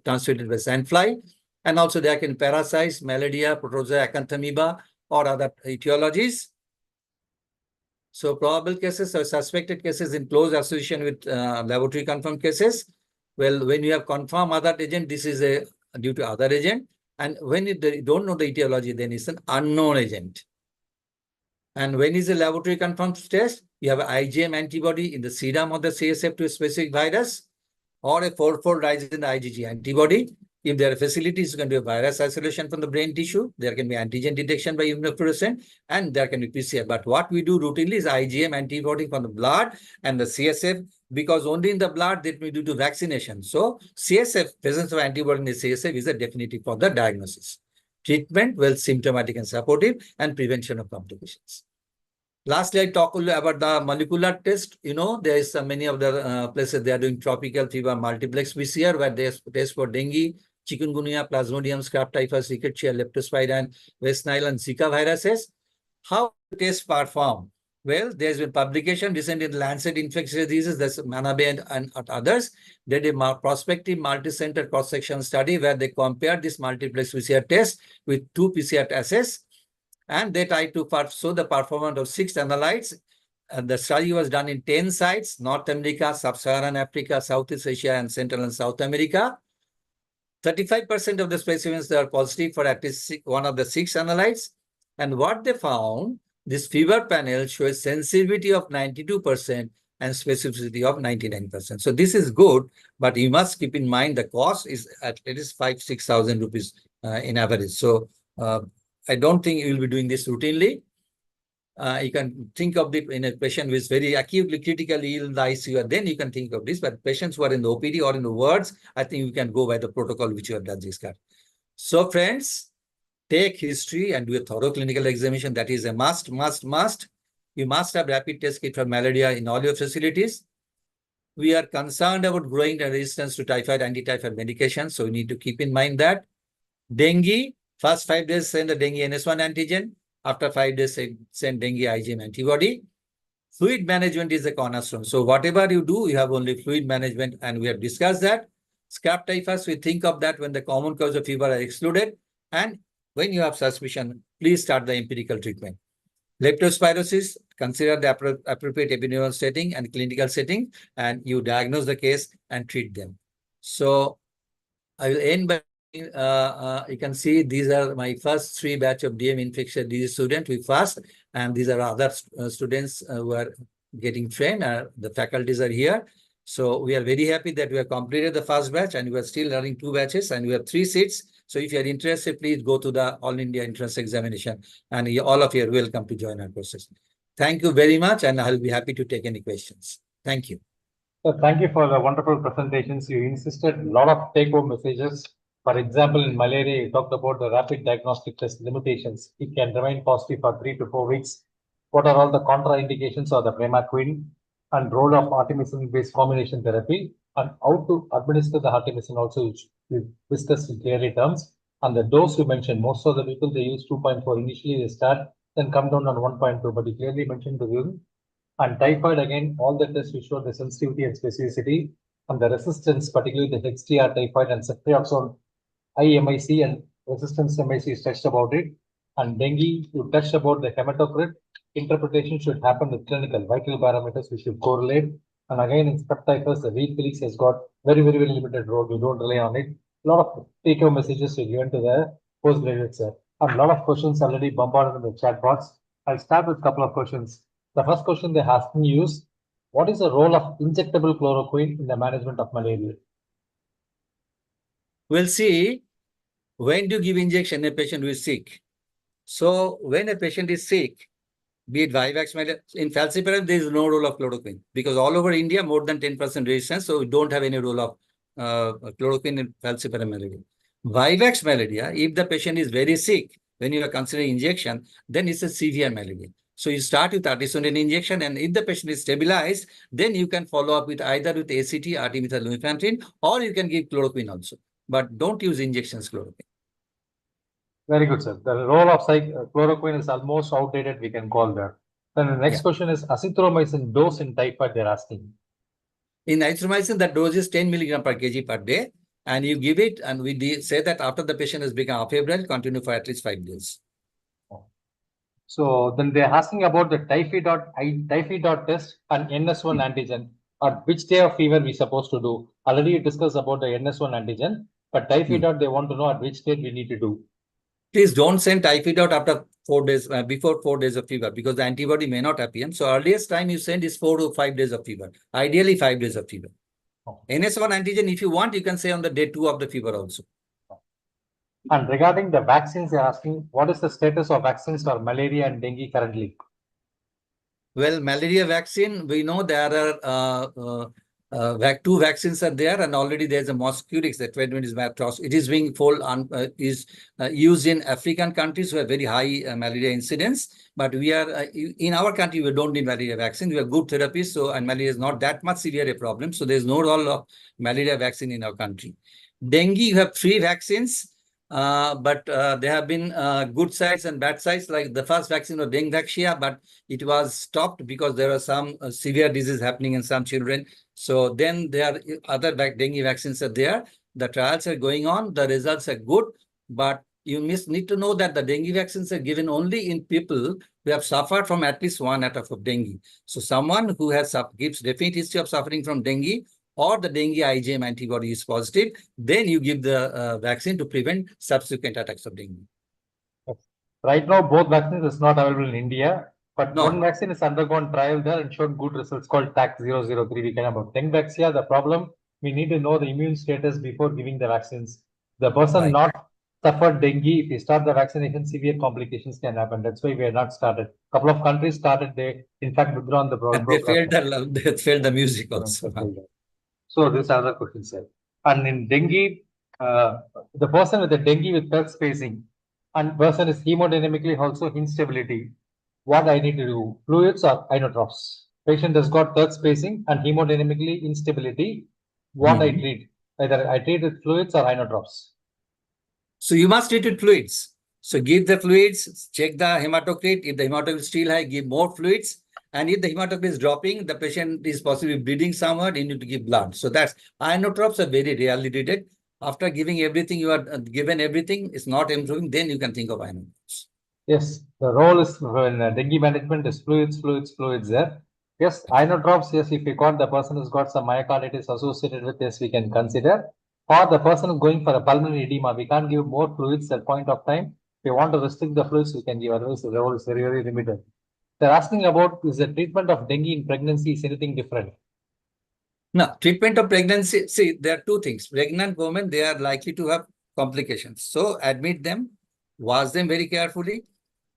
transmitted by sandfly. And also there can parasites, malaria, protozoa, acanthamoeba, or other etiologies. So probable cases or suspected cases in close association with laboratory confirmed cases. Well, when you have confirmed other agent, this is due to other agent. And when you don't know the etiology, then it's an unknown agent. And when is a laboratory confirmed test? You have an IgM antibody in the serum of the CSF to a specific virus, or a 4-fold rise in the IgG antibody. If there are facilities, you can do a virus isolation from the brain tissue. There can be antigen detection by immunofluorescent, and there can be PCR. But what we do routinely is IgM antibody from the blood and the CSF, because only in the blood that we do vaccination. So CSF, presence of antibody in the CSF is a definitive for the diagnosis. Treatment, well, symptomatic and supportive, and prevention of complications. Lastly, I talk about the molecular test. You know, there is many of the places they are doing tropical fever multiplex PCR where they test for dengue, chikungunya, plasmodium, scrap typhus, rickettsia, leptospira, West Nile, and Zika viruses. How the test perform? Well, there's been publication recently in Lancet Infectious Diseases, that's Manabe and others. They did a prospective multi-center cross-section study where they compared this multiplex PCR test with 2 PCR assays. And they tried to show the performance of 6 analytes. The study was done in 10 sites, North America, Sub-Saharan Africa, Southeast Asia, and Central and South America. 35% of the specimens are positive for at least one of the 6 analytes. And what they found, this fever panel shows sensitivity of 92% and specificity of 99%. So this is good, but you must keep in mind the cost is at least 5,000-6,000 rupees in average. So I don't think you will be doing this routinely. You can think of it in a patient who is very acutely critically ill in the ICU, and then you can think of this. But patients who are in the OPD or in the wards, I think you can go by the protocol which you have done this card. So friends, take history and do a thorough clinical examination. That is a must. You must have rapid test kit for malaria in all your facilities. We are concerned about growing resistance to typhoid, anti-typhoid medication. So you need to keep in mind that. Dengue, first 5 days send the dengue NS1 antigen. After 5 days, send dengue IgM antibody. Fluid management is the cornerstone. So whatever you do, you have only fluid management, and we have discussed that. Scrap typhus, we think of that when the common cause of fever are excluded. And when you have suspicion, please start the empirical treatment. Leptospirosis, consider the appropriate epidemiological setting and clinical setting, and you diagnose the case and treat them. So I will end by you can see these are my first 3 batch of DM infectious disease students we first, and these are other students who are getting trained. The faculties are here. So we are very happy that we have completed the first batch, and we are still running 2 batches, and we have 3 seats. So if you are interested, please go to the All India Entrance Examination, and all of you are welcome to join our courses. Thank you very much, and I'll be happy to take any questions. Thank you. So thank you for the wonderful presentations. You insisted a lot of take-home messages. For example, in malaria, you talked about the rapid diagnostic test limitations. It can remain positive for 3 to 4 weeks. What are all the contraindications of the Primaquine, and role of artemisinin-based combination therapy, and how to administer the artemisinin also, which we discussed in clearly terms. And the dose you mentioned, most of the people, they use 2.4. Initially, they start, then come down on 1.2, but you clearly mentioned the view. And typhoid, again, all the tests we showed the sensitivity and specificity, and the resistance, particularly the HTR typhoid and ceftriaxone IMIC and resistance MIC is touched about it. And dengue, you touched about the hematocrit. Interpretation should happen with clinical vital parameters, we should correlate. And again, in scrap typhus, the Reed Felix has got very limited role. We don't rely on it. A lot of take-home messages we given to the postgraduate sir. And a lot of questions already bombarded in the chat box. I'll start with a couple of questions. The first question they're asking you is, what is the role of injectable chloroquine in the management of malaria? We'll see. When do you give injection a patient who is sick? So when a patient is sick, be it Vivax, in falciparum, there is no role of chloroquine because all over India, more than 10% resistance. So we don't have any role of chloroquine in falciparum malaria. Vivax malaria, if the patient is very sick, when you are considering injection, then it's a severe malaria. So you start with artesunate injection, and if the patient is stabilized, then you can follow up with either with ACT, artemether-lumefantrine, or you can give chloroquine also. But don't use injections chloroquine. Very good, sir. The role of chloroquine is almost outdated, we can call that. Then the next question is azithromycin dose in typhoid, they're asking. In azithromycin, the dose is 10 milligram per kg per day, and you give it, and we say that after the patient has become febrile, continue for at least 5 days. So then they're asking about the typhoid test and NS1 antigen. On which day of fever we supposed to do? Already you discussed about the NS1 antigen, but typhoid they want to know at which date we need to do. Please don't send typhoid after 4 days, before 4 days of fever, because the antibody may not appear. So earliest time you send is 4 to 5 days of fever. Ideally 5 days of fever. NS1 antigen, if you want, you can say on the day 2 of the fever also. And regarding the vaccines, they're asking, what is the status of vaccines for malaria and dengue currently? Well, malaria vaccine, we know there are Two vaccines are there, and already there's a Mosquirix, the 20 is Matrox. It is being used in African countries who have very high malaria incidence. But we are in our country, we don't need malaria vaccine. We have good therapies, so and malaria is not that much severe a problem. So there's no role of malaria vaccine in our country. Dengue, you have 3 vaccines. But there have been good sides and bad sides. Like the first vaccine was Dengvaxia, but it was stopped because there was some severe disease happening in some children. So then there are other dengue vaccines are there. The trials are going on. The results are good, but you need to know that the dengue vaccines are given only in people who have suffered from at least one attack of dengue. So someone who has gives definite history of suffering from dengue, or the dengue IgM antibody is positive, then you give the vaccine to prevent subsequent attacks of dengue. Right now, both vaccines is not available in India, but No. one vaccine is undergone trial there and shown good results called TAC-003. We can about Dengvaxia. The problem, we need to know the immune status before giving the vaccines. The person Right. not suffered dengue, if we start the vaccination, severe complications can happen. That's why we are not started. Couple of countries started, they in fact withdrawn the And program. they failed the music also. So this is another question, sir. And in dengue, the person with the dengue with third spacing and person is hemodynamically also instability. What I need to do? Fluids or inotropes? Patient has got third spacing and hemodynamically instability. What I treat? Either I treat with fluids or inotropes. So you must treat with fluids. So give the fluids, check the hematocrit. If the hematocrit is still high, give more fluids. And if the hematocrit is dropping, the patient is possibly bleeding somewhere, you need to give blood. So that's inotropes are very rarely treated. After giving everything, you are given everything, it's not improving, then you can think of inotropes. Yes, the role is in dengue management is fluids there. Yes, inotropes, yes, if we got the person has got some myocarditis associated with this, we can consider. Or the person is going for a pulmonary edema, we can't give more fluids at point of time. If we want to restrict the fluids, we can give, otherwise the role is very, very limited. They're asking about, is the treatment of dengue in pregnancy is anything different? No, treatment of pregnancy, see, there are 2 things. Pregnant women, they are likely to have complications. So admit them, watch them very carefully.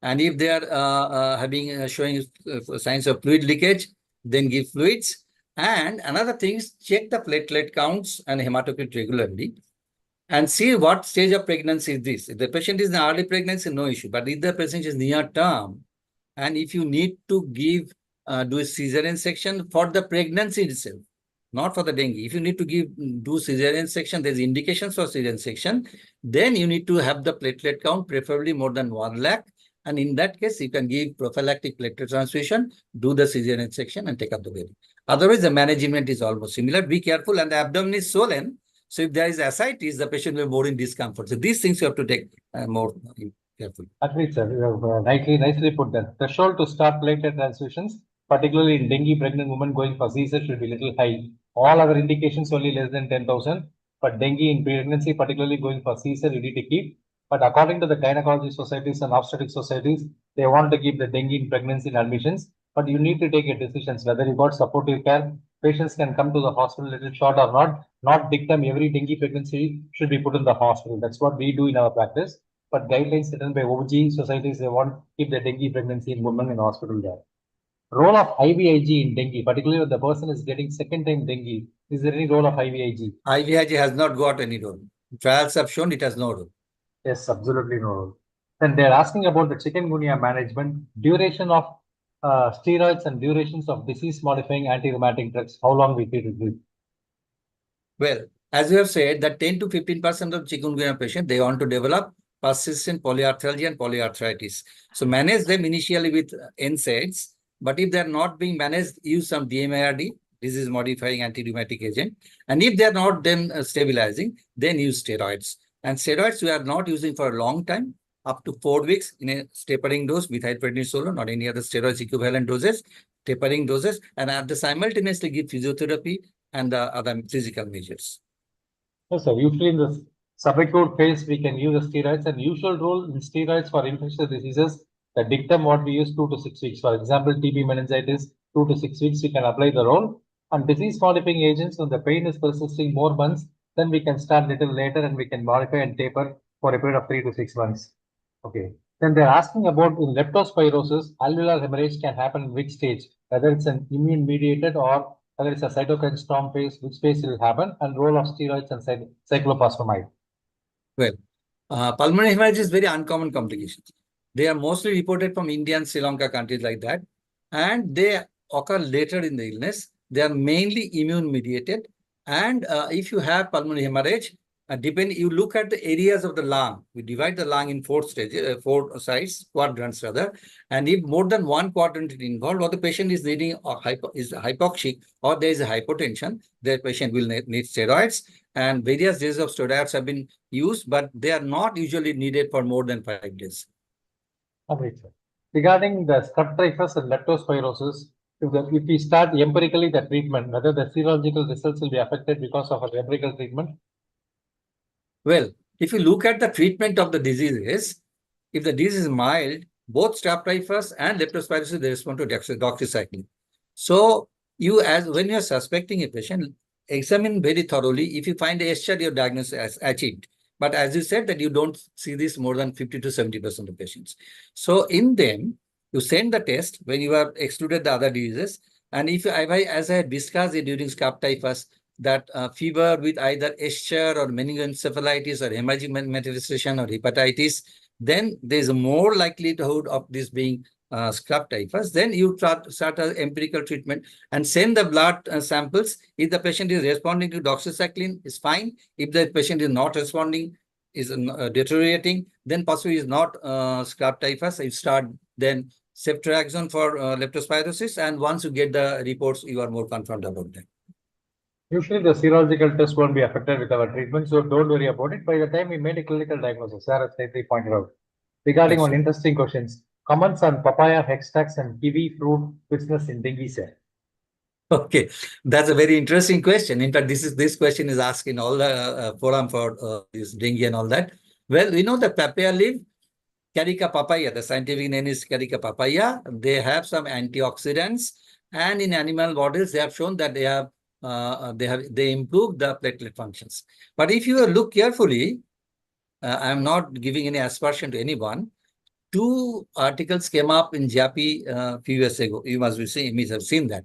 And if they are showing signs of fluid leakage, then give fluids. And another thing is check the platelet counts and hematocrit regularly and see what stage of pregnancy is this. If the patient is in early pregnancy, no issue. But if the patient is near term, and if you need to give, do a cesarean section for the pregnancy itself, not for the dengue. If you need to do cesarean section, there's indications for cesarean section, then you need to have the platelet count, preferably more than 1 lakh. And in that case, you can give prophylactic platelet transfusion, do the cesarean section and take up the baby. Otherwise, the management is almost similar. Be careful, and the abdomen is swollen. So if there is ascites, the patient will be more in discomfort. So these things you have to take more carefully. Agreed, sir. You have nicely put that. Threshold to start platelet transfusions, particularly in dengue pregnant women going for seizure, should be little high. All other indications only less than 10,000, but dengue in pregnancy, particularly going for seizure, you need to keep. But according to the gynecology societies and obstetric societies, they want to keep the dengue in pregnancy in admissions. But you need to take a decisions whether you got supportive care. Patients can come to the hospital little short or not. Not dictum every dengue pregnancy should be put in the hospital. That's what we do in our practice. But guidelines written by OG societies, they want to keep the dengue pregnancy in women in hospital there. Role of IVIG in dengue, particularly when the person is getting second time dengue. Is there any role of IVIG? IVIG has not got any role. Trials have shown it has no role. Yes, absolutely no role. Then they're asking about the chikungunya management, duration of steroids and durations of disease-modifying anti-rheumatic drugs. How long we treat it with? Well, as you have said, that 10 to 15% of chikungunya patients, they want to develop persistent polyarthralgia and polyarthritis. So manage them initially with NSAIDs, but if they're not being managed, use some DMARD, disease-modifying anti-rheumatic agent. And if they're not then stabilizing, then use steroids. And steroids we are not using for a long time, up to 4 weeks in a tapering dose, methylprednisolone, not any other steroids equivalent doses, tapering doses, and at the simultaneously give physiotherapy and the other physical measures. Yes, sir. Usually in the subacute phase, we can use the steroids, and usual role in steroids for infectious diseases, the dictum what we use 2 to 6 weeks. For example, TB meningitis, 2 to 6 weeks, we can apply the role. And disease modifying agents, when the pain is persisting more months, then we can start little later and we can modify and taper for a period of 3 to 6 months. Okay. Then they're asking about in leptospirosis, alveolar hemorrhage can happen in which stage, whether it's an immune mediated or whether it's a cytokine storm phase, which phase it will happen, and role of steroids and cyclophosphamide. Well, pulmonary hemorrhage is very uncommon complications. They are mostly reported from India and Sri Lanka, countries like that, and they occur later in the illness. They are mainly immune mediated, and if you have pulmonary hemorrhage, you look at the areas of the lung. We divide the lung in four stages, four sides, quadrants rather, and if more than one quadrant is involved, or the patient is needing is hypoxic, or there is a hypotension, the patient will need steroids. And various doses of steroids have been used, but they are not usually needed for more than 5 days. Okay, sir. Regarding the scrub typhus and leptospirosis, if we start empirically the treatment, whether the serological results will be affected because of our empirical treatment? Well, if you look at the treatment of the diseases, if the disease is mild, both scrub typhus and leptospirosis, they respond to doxycycline. So when you are suspecting a patient, examine very thoroughly. If you find a SHR, your diagnosis is achieved. But as you said, that you don't see this more than 50 to 70% of patients. So in them, you send the test when you have excluded the other diseases. And if as I discussed it during scrub typhus, that fever with either SHR or meningoencephalitis or hemorrhagic manifestation or hepatitis, then there's a more likelihood of this being scrub typhus. Then you start an empirical treatment and send the blood samples. If the patient is responding to doxycycline, is fine. If the patient is not responding, is deteriorating, then possibly is not scrub typhus. You start then ceftriaxone for leptospirosis, and once you get the reports, you are more confident about that. Usually the serological test won't be affected with our treatment, so don't worry about it. By the time we made a clinical diagnosis, Sarah slightly pointed out. Regarding Yes, on interesting questions, comments on papaya, hextax, and kiwi fruit business in dengue, sir. Okay, that's a very interesting question. In fact, this question is asked in all the forum for this dengue and all that. Well, we know the papaya leaf, Carica papaya, the scientific name is Carica papaya. They have some antioxidants, and in animal models, they have shown that they improve the platelet functions. But if you look carefully, I'm not giving any aspersion to anyone. 2 articles came up in JAPI a few years ago. You must have seen that.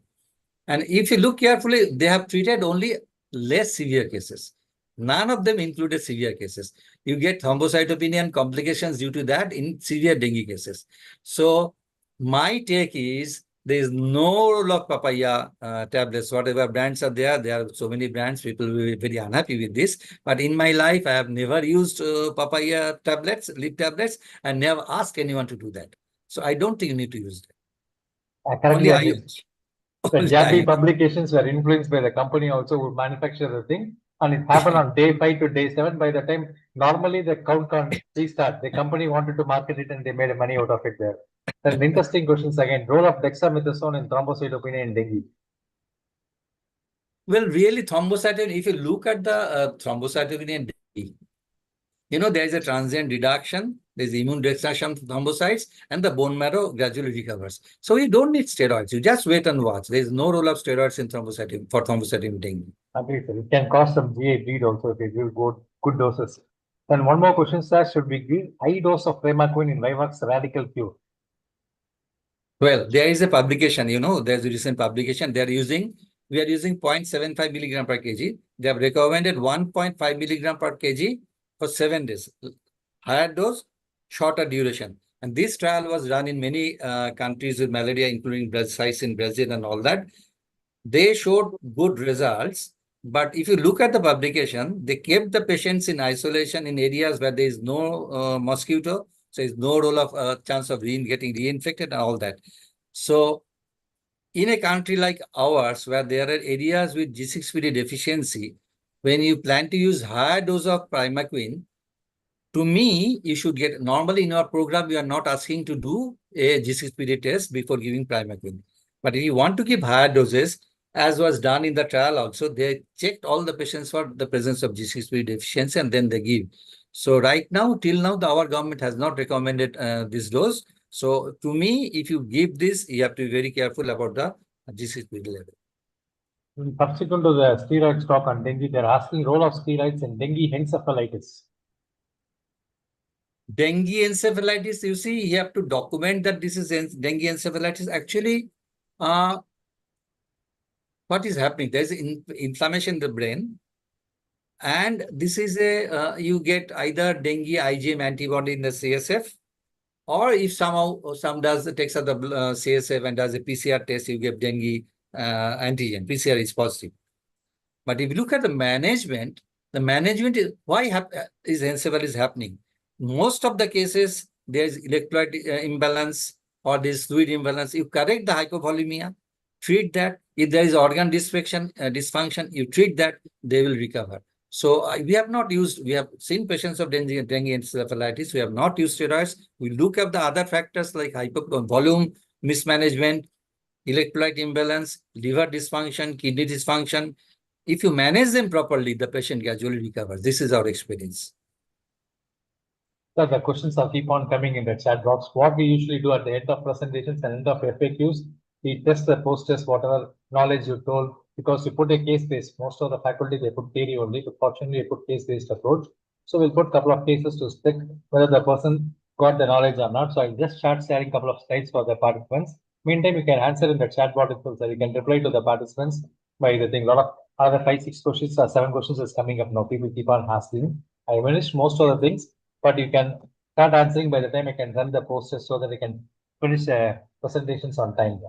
And if you look carefully, they have treated only less severe cases. None of them included severe cases. You get thrombocytopenia and complications due to that in severe dengue cases. So my take is there is no role of papaya tablets. Whatever brands are there are so many brands. People will be very unhappy with this. But in my life, I have never used papaya tablets, leaf tablets, and never asked anyone to do that. So I don't think you need to use that. Currently, the Only JAPI I publications were influenced by the company also who manufacture the thing, and it happened on day 5 to day 7. By the time normally the count can't restart, the company wanted to market it and they made money out of it there. Then interesting questions again. Role of dexamethasone in thrombocytopenia in dengue. Well, really, thrombocytopenia, if you look at the thrombocytopenia in dengue, there is a transient reduction, there's immune destruction of thrombocytes, and the bone marrow gradually recovers. So you don't need steroids. You just wait and watch. There is no role of steroids in thrombocytopenia dengue. Agree, sir. It can cause some GI bleed also if you give good doses. Then one more question, sir. Should we give high dose of Primaquine in Vivax radical cure? Well, there is a publication, there's a recent publication. We are using 0.75 milligram per kg. They have recommended 1.5 milligram per kg for 7 days. Higher dose, shorter duration. And this trial was done in many countries with malaria, including sites in Brazil and all that. They showed good results. But if you look at the publication, they kept the patients in isolation in areas where there is no mosquito. So there's no role of chance of getting reinfected and all that. So in a country like ours, where there are areas with G6PD deficiency, when you plan to use higher dose of Primaquine, to me, you should get, normally in our program, we are not asking to do a G6PD test before giving Primaquine. But if you want to give higher doses, as was done in the trial also, they checked all the patients for the presence of G6PD deficiency and then they give. So right now, till now, our government has not recommended this dose. So to me, if you give this, you have to be very careful about the G6PD level. Subsequent to the steroid talk on dengue, they're asking role of steroids in dengue encephalitis. Dengue encephalitis, you see, you have to document that this is dengue encephalitis. Actually, what is happening? There's inflammation in the brain. And this is you get either dengue IgM antibody in the CSF, or if somehow some takes out the CSF and does a PCR test, you get dengue antigen. PCR is positive. But if you look at the management is why is encephalitis happening? Most of the cases, there's electrolyte imbalance or this fluid imbalance. You correct the hypovolemia, treat that. If there is organ dysfunction, you treat that, they will recover. So we have seen patients of dengue encephalitis. We have not used steroids. We look at the other factors like volume mismanagement, electrolyte imbalance, liver dysfunction, kidney dysfunction. If you manage them properly, the patient gradually recovers. This is our experience. So the questions are keep on coming in the chat box. What we usually do at the end of presentations and end of FAQs, we test the post-test, whatever knowledge you told, because you put a case-based. Most of the faculty, they put theory only, but fortunately, you put case-based approach. So we'll put a couple of cases to stick whether the person got the knowledge or not. So I'll just start sharing a couple of slides for the participants. Meantime, you can answer in the chat box itself, so you can reply to the participants by the thing. A lot of other 5, 6 questions or 7 questions is coming up now. People keep on asking. I finished most of the things, but you can start answering by the time I can run the posters so that I can finish the presentations on time.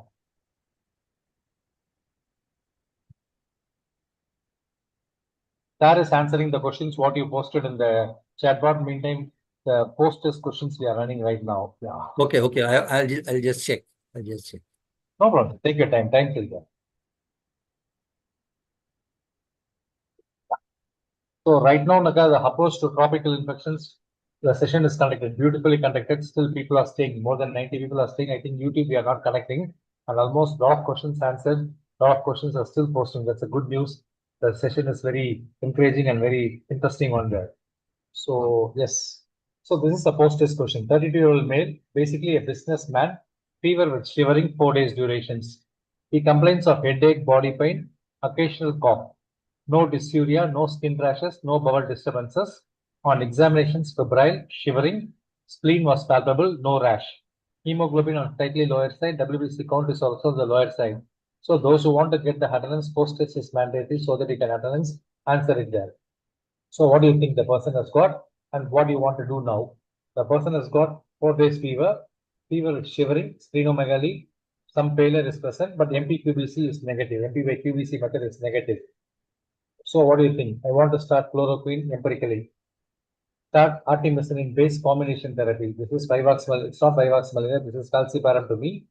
That is answering the questions what you posted in the chat box. Meantime, the posters questions we are running right now. Yeah. Okay. I'll just check. No problem. Take your time. Time till then. So right now, Naga, the approach to tropical infections, the session is conducted, beautifully conducted. Still, people are staying. More than 90 people are staying. I think YouTube we are not connecting, and almost a lot of questions answered. A lot of questions are still posting. That's a good news. The session is very encouraging and very interesting one there. So yes. So this is a post-test question. 32-year-old male, basically a businessman, fever with shivering, 4 days durations. He complains of headache, body pain, occasional cough. No dysuria, no skin rashes, no bowel disturbances. On examinations, febrile, shivering, spleen was palpable, no rash. Hemoglobin on slightly lower side, WBC count is also on the lower side. So those who want to get the attendance post-test is mandatory so that you can attendance answer it there. So what do you think the person has got and what do you want to do now? The person has got 4 days fever with shivering, splenomegaly, some failure is present, but MPQBC is negative. MP by QBC method is negative. So what do you think? I want to start chloroquine empirically. Start artemisinin-based combination therapy. This is Vivax-Malaria. It's not Vivax-Malaria. This is calciparum to me.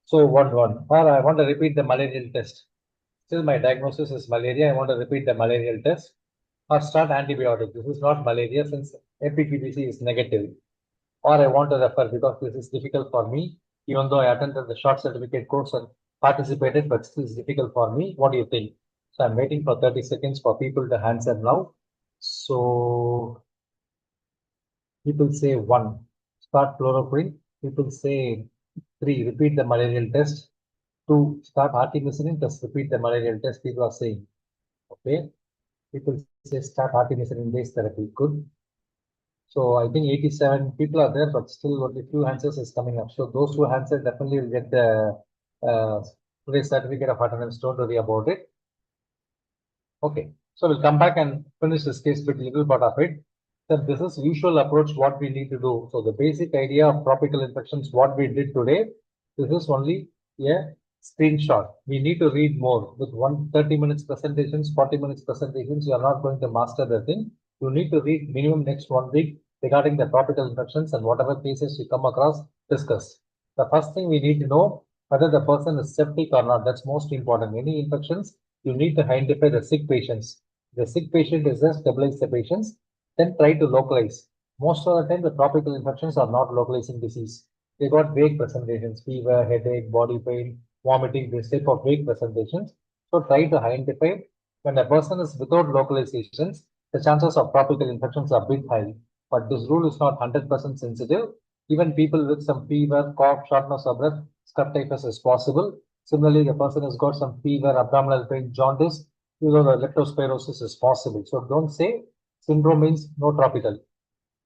So one. Or I want to repeat the malarial test. Still my diagnosis is malaria. I want to repeat the malarial test. Or start antibiotic. This is not malaria since MPQBC is negative. Or I want to refer because this is difficult for me. Even though I attended the short certificate course and participated, but still it's difficult for me. What do you think? So I'm waiting for 30 seconds for people to answer now. So people say 1, start chloroquine. People say 3, repeat the malarial test. 2, start artemisinin, just repeat the malarial test. People are saying, okay. People say start artemisinin-based therapy. Good. So I think 87 people are there, but still only few answers is coming up. So those who answer definitely will get the today's certificate of attendance. Don't worry about it. Okay, so we'll come back and finish this case with a little part of it. So this is usual approach what we need to do. So the basic idea of tropical infections, what we did today, this is only a screenshot. We need to read more. With 30 minutes presentations, 40 minutes presentations, you are not going to master the thing. You need to read minimum next 1 week regarding the tropical infections and whatever cases you come across, discuss. The first thing we need to know whether the person is septic or not. That's most important. Any infections, you need to identify the sick patients. The sick patient is there, stabilize the patients, then try to localize. Most of the time, the tropical infections are not localizing disease. They got vague presentations, fever, headache, body pain, vomiting, this type of vague presentations. So try to identify when a person is without localizations, the chances of tropical infections are a bit high. But this rule is not 100% sensitive. Even people with some fever, cough, shortness of breath, scrub typhus is possible. Similarly, the person has got some fever, abdominal pain, jaundice, the leptospirosis is possible. So don't say syndrome means no tropical.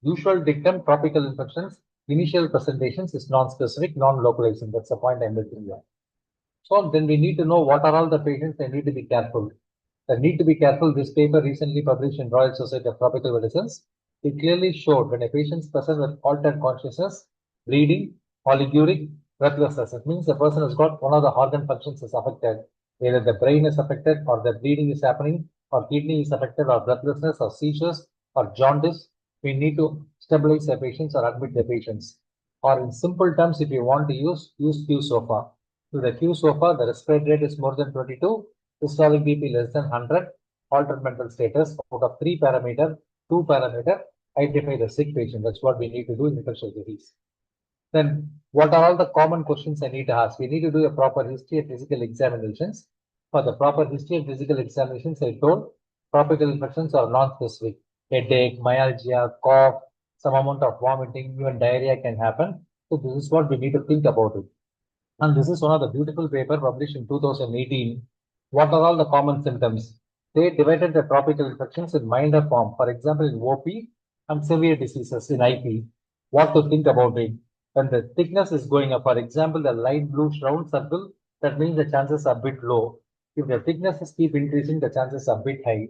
Usual dictum, tropical infections, initial presentations is non-specific, non-localizing. That's the point I'm making here. So then we need to know what are all the patients that need to be careful. That need to be careful. This paper recently published in Royal Society of Tropical Medicines, it clearly showed when a patient is present with altered consciousness, bleeding, oliguric, breathlessness, it means the person has got one of the organ functions is affected. Either the brain is affected, or the bleeding is happening, or kidney is affected, or breathlessness, or seizures, or jaundice. We need to stabilize the patients or admit the patients. Or in simple terms, if you want to use QSOFA. To the QSOFA, the respiratory rate is more than 22, systolic BP less than 100, altered mental status. Out of 3 parameter, 2 parameter, identify the sick patient. That's what we need to do in infectious disease. Then what are all the common questions I need to ask? We need to do a proper history of physical examinations. For the proper history of physical examinations, I told tropical infections are non-specific. Headache, myalgia, cough, some amount of vomiting, even diarrhea can happen. So this is what we need to think about it. And this is one of the beautiful paper published in 2018. What are all the common symptoms? They divided the tropical infections in milder form. For example, in OP and severe diseases in IP. What to think about it? When the thickness is going up, for example, the light blue round circle, that means the chances are a bit low. If the thickness is keep increasing, the chances are a bit high.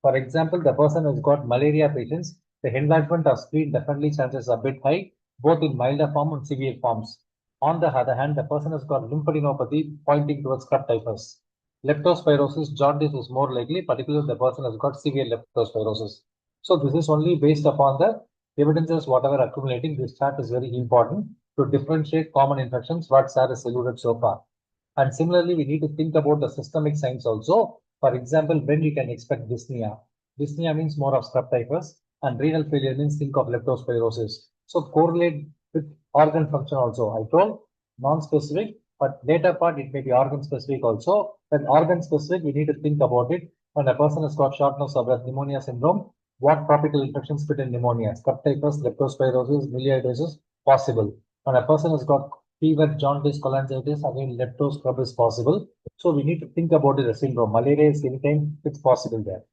For example, the person has got malaria patients, the enlargement of spleen definitely chances are a bit high, both in milder form and severe forms. On the other hand, the person has got lymphadenopathy pointing towards scrub typhus. Leptospirosis, jaundice is more likely, particularly the person has got severe leptospirosis. So this is only based upon the evidences, whatever accumulating. This chart is very important to differentiate common infections, what sir has alluded so far. And similarly, we need to think about the systemic signs also. For example, when we can expect dyspnea. Dyspnea means more of scrub typhus, and renal failure means think of leptospirosis. So correlate with organ function also. I told non-specific, but later part it may be organ specific also. When organ specific, we need to think about it. When a person has got shortness of breath, pneumonia syndrome, what tropical infections fit in pneumonia? Scrub typhus, leptospirosis, milioidosis, possible. When a person has got fever, jaundice, cholangitis, again leptoscrub is possible. So we need to think about it as syndrome. Malaria is anytime it's possible there.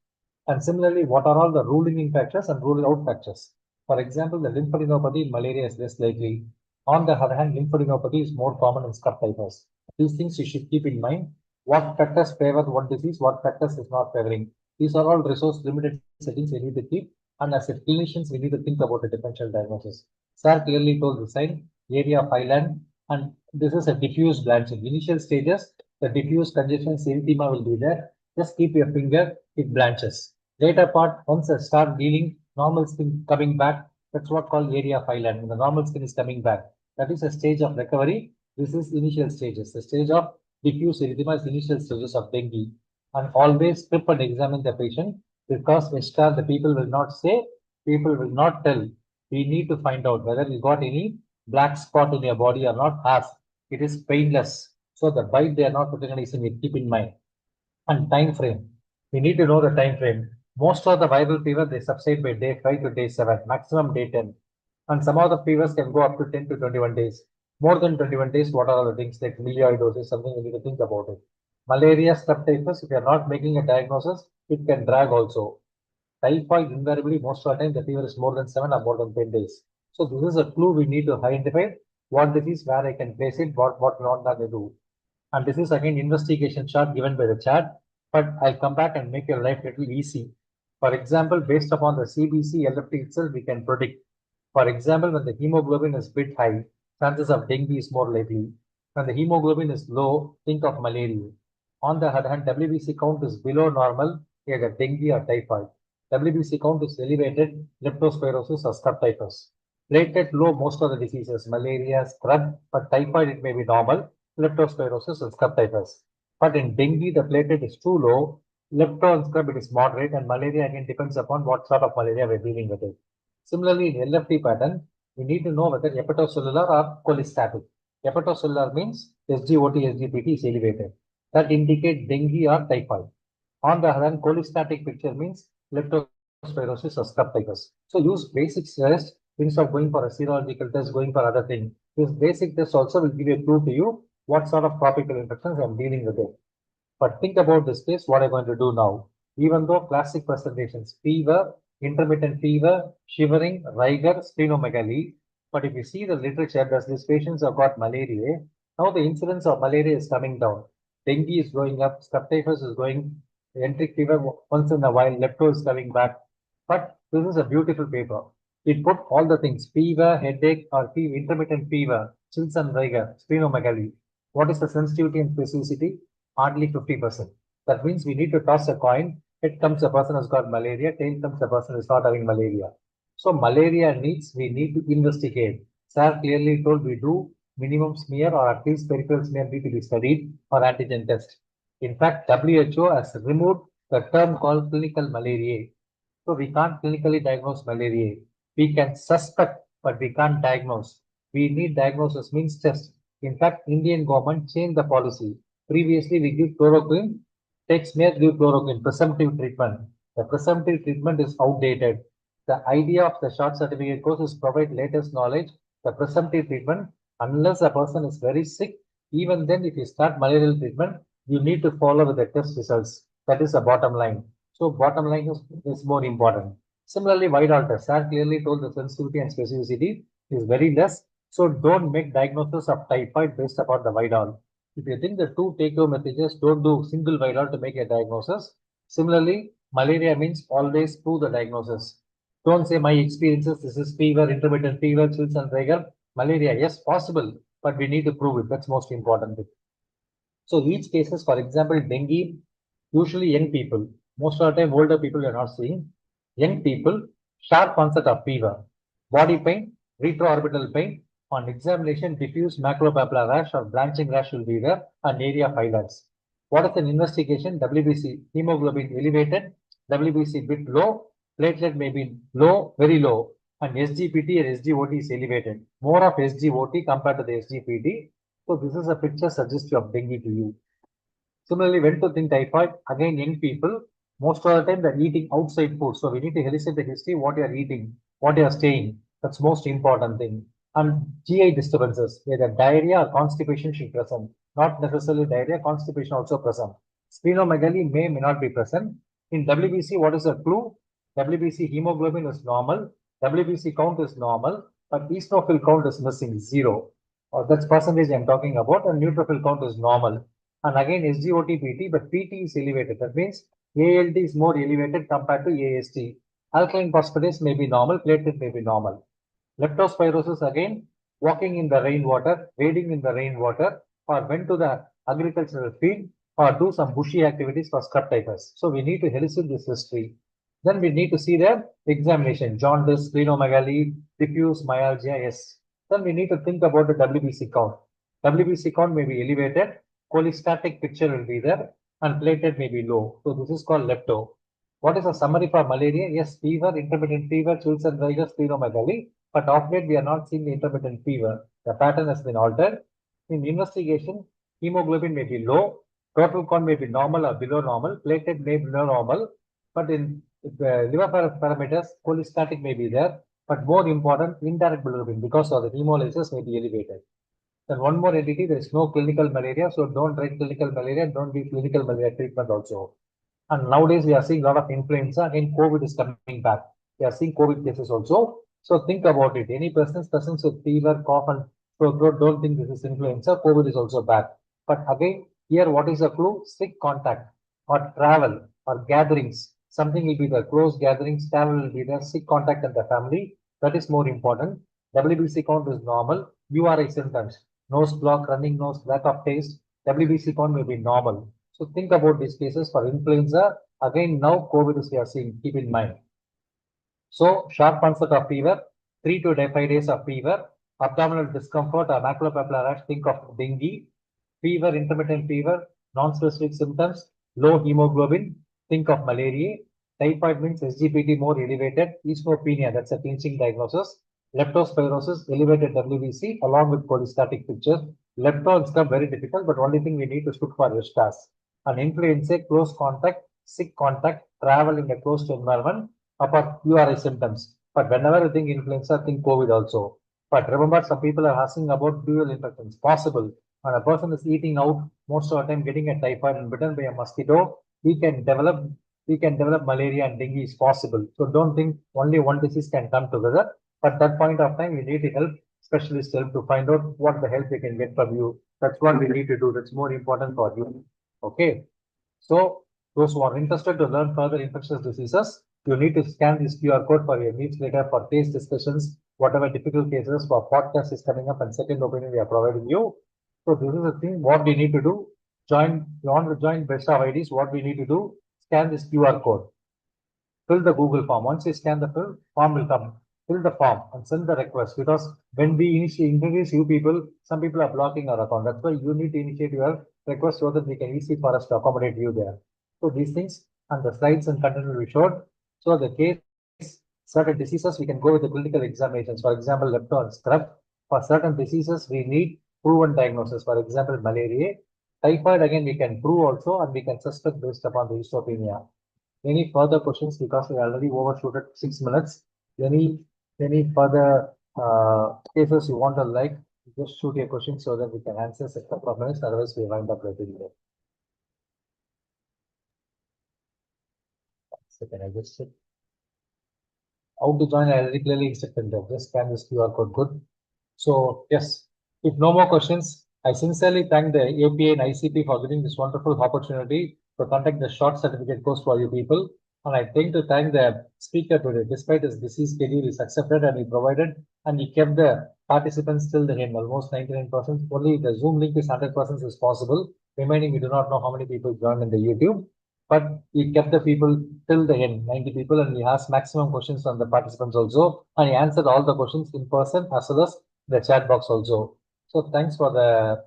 And similarly, what are all the ruling in factors and ruling out factors? For example, the lymphadenopathy in malaria is less likely. On the other hand, lymphadenopathy is more common in scrub typhus. These things you should keep in mind. What factors favor one disease, what factors is not favoring. These are all resource limited settings we need to keep. And as a clinicians, we need to think about the differential diagnosis. Sir clearly told the sign, area of highland, and this is a diffuse blanching. Initial stages, the diffuse congestion erythema will be there. Just keep your finger, it blanches. Later part, once I start healing, normal skin coming back, that's what called area of island. When the normal skin is coming back, that is a stage of recovery. This is initial stages. The stage of diffuse erythema is initial stages of dengue. And always strip and examine the patient, because Vishka, the people will not say, people will not tell. We need to find out whether you got any black spot in your body or not. Ask. It is painless. So the bite they are not recognizing it. Keep in mind. And time frame. We need to know the time frame. Most of the viral fever, they subside by day 5 to day 7, maximum day 10. And some of the fevers can go up to 10 to 21 days. More than 21 days, what are the things like milioidosis, something we need to think about it. Malaria, scrub typhus, if you are not making a diagnosis, it can drag also. Typhoid, invariably, most of the time, the fever is more than 7 or more than 10 days. So this is a clue we need to identify what disease, where I can place it, what not I do. And this is again investigation chart given by the chat, but I'll come back and make your life a little easy. For example, based upon the CBC LFT itself, we can predict. For example, when the hemoglobin is bit high, chances of dengue is more likely. When the hemoglobin is low, think of malaria. On the other hand, WBC count is below normal, either dengue or typhoid. WBC count is elevated, leptospirosis or scrub typhus. Platelet low, most of the diseases, malaria, scrub, but typhoid it may be normal, leptospirosis and scrub typhus. But in dengue, the platelet is too low, lepto and scrub it is moderate, and malaria again depends upon what sort of malaria we're dealing with it. Similarly, in LFT pattern, we need to know whether hepatocellular or cholestatic. Hepatocellular means SGOT, SGPT is elevated. That indicates dengue or typhoid. On the other hand, cholestatic picture means leptospirosis or scrub typhus. So use basic test instead of going for a serological test, going for other thing. This basic test also will give you a clue to you what sort of tropical infections I'm dealing with it. But think about this case, what I'm going to do now. Even though classic presentations, fever, intermittent fever, shivering, rigor, splenomegaly. But if you see the literature, does these patients have got malaria? Now the incidence of malaria is coming down. Dengue is going up, strep is going, enteric fever once in a while, lepto is coming back. But this is a beautiful paper. It put all the things, fever, headache, or fever, intermittent fever, chills and rigor, splenomegaly. What is the sensitivity and specificity? Hardly 50%. That means we need to toss a coin. Head comes the person has got malaria, tail comes the person is not having malaria. So malaria needs, we need to investigate. Sir clearly told we do minimum smear or at least peripheral smear need to be studied or antigen test. In fact, WHO has removed the term called clinical malaria. So we can't clinically diagnose malaria. We can suspect, but we can't diagnose. We need diagnosis means test. In fact, Indian government changed the policy. Previously, we give chloroquine, take smear, give chloroquine, presumptive treatment. The presumptive treatment is outdated. The idea of the short certificate course is provide latest knowledge. The presumptive treatment, unless a person is very sick, even then if you start malarial treatment, you need to follow with the test results. That is the bottom line. So bottom line is more important. Similarly, Vidal test. Sir clearly told the sensitivity and specificity is very less. So don't make diagnosis of typhoid based upon the Vidal. If you think the two take-home messages, don't do single Vidal to make a diagnosis. Similarly, malaria means always prove the diagnosis. Don't say my experiences, this is fever, intermittent fever, chills and rigor. Malaria, yes, possible, but we need to prove it. That's most important thing. So each cases, for example, dengue, usually young people, most of the time older people are not seeing. Young people, sharp onset of fever, body pain, retroorbital pain, on examination, diffuse maculopapular rash or branching rash will be there, and area of highlights. What is an investigation? WBC, hemoglobin elevated, WBC bit low, platelet may be low, very low, and SGPT and SGOT is elevated. More of SGOT compared to the SGPT. So this is a picture suggestive of dengue to you. Similarly, when to think typhoid, again, young people, most of the time they're eating outside food. So we need to elicit the history, what you are eating, what you are staying. That's most important thing. And GI disturbances, whether diarrhea or constipation should present. Not necessarily diarrhea, constipation also present. Splenomegaly may not be present. In WBC, what is the clue? WBC hemoglobin is normal, WBC count is normal, but eosinophil count is missing, 0. Or that's percentage I'm talking about, and neutrophil count is normal. And again, SGOT PT, but PT is elevated. That means ALT is more elevated compared to AST. Alkaline phosphatase may be normal, platelet may be normal. Leptospirosis again, walking in the rainwater, wading in the rainwater, or went to the agricultural field, or do some bushy activities for strep typhus. So we need to elicit this history. Then we need to see the examination, jaundice, splenomegaly, diffuse myalgia, yes. Then we need to think about the WBC count. WBC count may be elevated, cholestatic picture will be there, and platelet may be low. So this is called lepto. What is a summary for malaria? Yes, fever, intermittent fever, chills and rigor, splenomegaly. But of late, we are not seeing the intermittent fever. The pattern has been altered. In investigation, hemoglobin may be low, total count may be normal or below normal, platelet may be below normal, but in liver parameters, cholestatic may be there, but more important, indirect bilirubin because of the hemolysis may be elevated. Then one more entity, there is no clinical malaria, so don't write clinical malaria, don't do clinical malaria treatment also. And nowadays we are seeing a lot of influenza, again COVID is coming back. We are seeing COVID cases also. So think about it. Any persons with fever, cough, and throat, don't think this is influenza. COVID is also back. But again, here what is the clue? Sick contact or travel or gatherings. Something will be there. Close gatherings, travel will be there. Sick contact in the family. That is more important. WBC count is normal. URI symptoms. Nose block, running nose, lack of taste. WBC count may be normal. So think about these cases for influenza. Again, now COVID is we are seeing, keep in mind. So sharp onset of fever, 3 to 5 days of fever, abdominal discomfort or maculopapular rash, think of dengue, fever, intermittent fever, non-specific symptoms, low hemoglobin, think of malaria, typhoid means SGPT more elevated, eosinopenia, that's a clinching diagnosis, leptospirosis, elevated WBC along with cholestatic pictures. Lepto is very difficult, but only thing we need to look for is stars. An influenza, close contact, sick contact, travel in a closed environment, apart URI symptoms. But whenever you think influenza, think COVID also. But remember, some people are asking about dual infections. Possible. When a person is eating out, most of the time getting a typhoid and bitten by a mosquito, we can develop malaria and dengue is possible. So don't think only one disease can come together. But that point of time, we need to help specialist help to find out what the help they can get from you. That's what we need to do. That's more important for you. Okay. So those who are interested to learn further infectious diseases, you need to scan this QR code for your newsletter, for case discussions, whatever difficult cases, for podcast is coming up, and second opinion we are providing you. So this is the thing, what we need to do. You want to join Best of IDs, what we need to do, scan this QR code. Fill the Google form. Once you scan the form will come. Fill the form and send the request, because when we introduce you people, some people are blocking our account. That's why you need to initiate your request so that we can easily for us to accommodate you there. So these things and the slides and content will be showed. So the case, certain diseases, we can go with the clinical examinations. For example, lepto and scrub. For certain diseases, we need proven diagnosis. For example, malaria. Typhoid, again, we can prove also, and we can suspect based upon the histopenia. Any further questions, because we already overshooted 6 minutes? Any further cases you want to just shoot your question so that we can answer a couple of minutes, otherwise we wind up right here. Second, I just check. How to join? I already clearly instructed them. Just scan this QR code. Good. So yes, if no more questions, I sincerely thank the APA and ICP for giving this wonderful opportunity to conduct the short certificate course for you people. And I think to thank the speaker today, despite his busy schedule, is accepted and he provided, and he kept the participants till the end, almost 99%. Only the Zoom link is 100% is possible. Remaining, we do not know how many people joined in the YouTube, but he kept the people till the end, 90 people, and he asked maximum questions from the participants also, and he answered all the questions in person as well as the chat box also. So thanks for the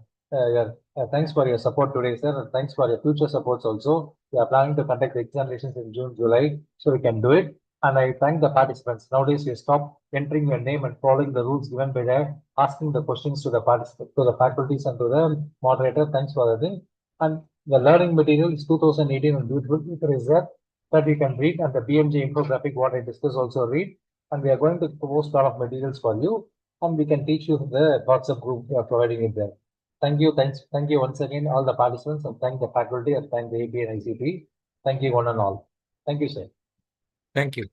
thanks for your support today, sir, and thanks for your future supports also. We are planning to conduct the examinations in June, July, so we can do it. And I thank the participants. Nowadays, you stop entering your name and following the rules given by the asking the questions to the participants, to the faculties, and to the moderator. Thanks for the thing. And the learning material is 2018 and beautiful. It is that we can read, and the BMJ infographic what I discussed also read. And we are going to post a lot of materials for you, and we can teach you the WhatsApp group we are providing it there. Thank you. Thank you once again, all the participants, and thank the faculty and thank the APA and ICP. Thank you one and all. Thank you, sir. Thank you.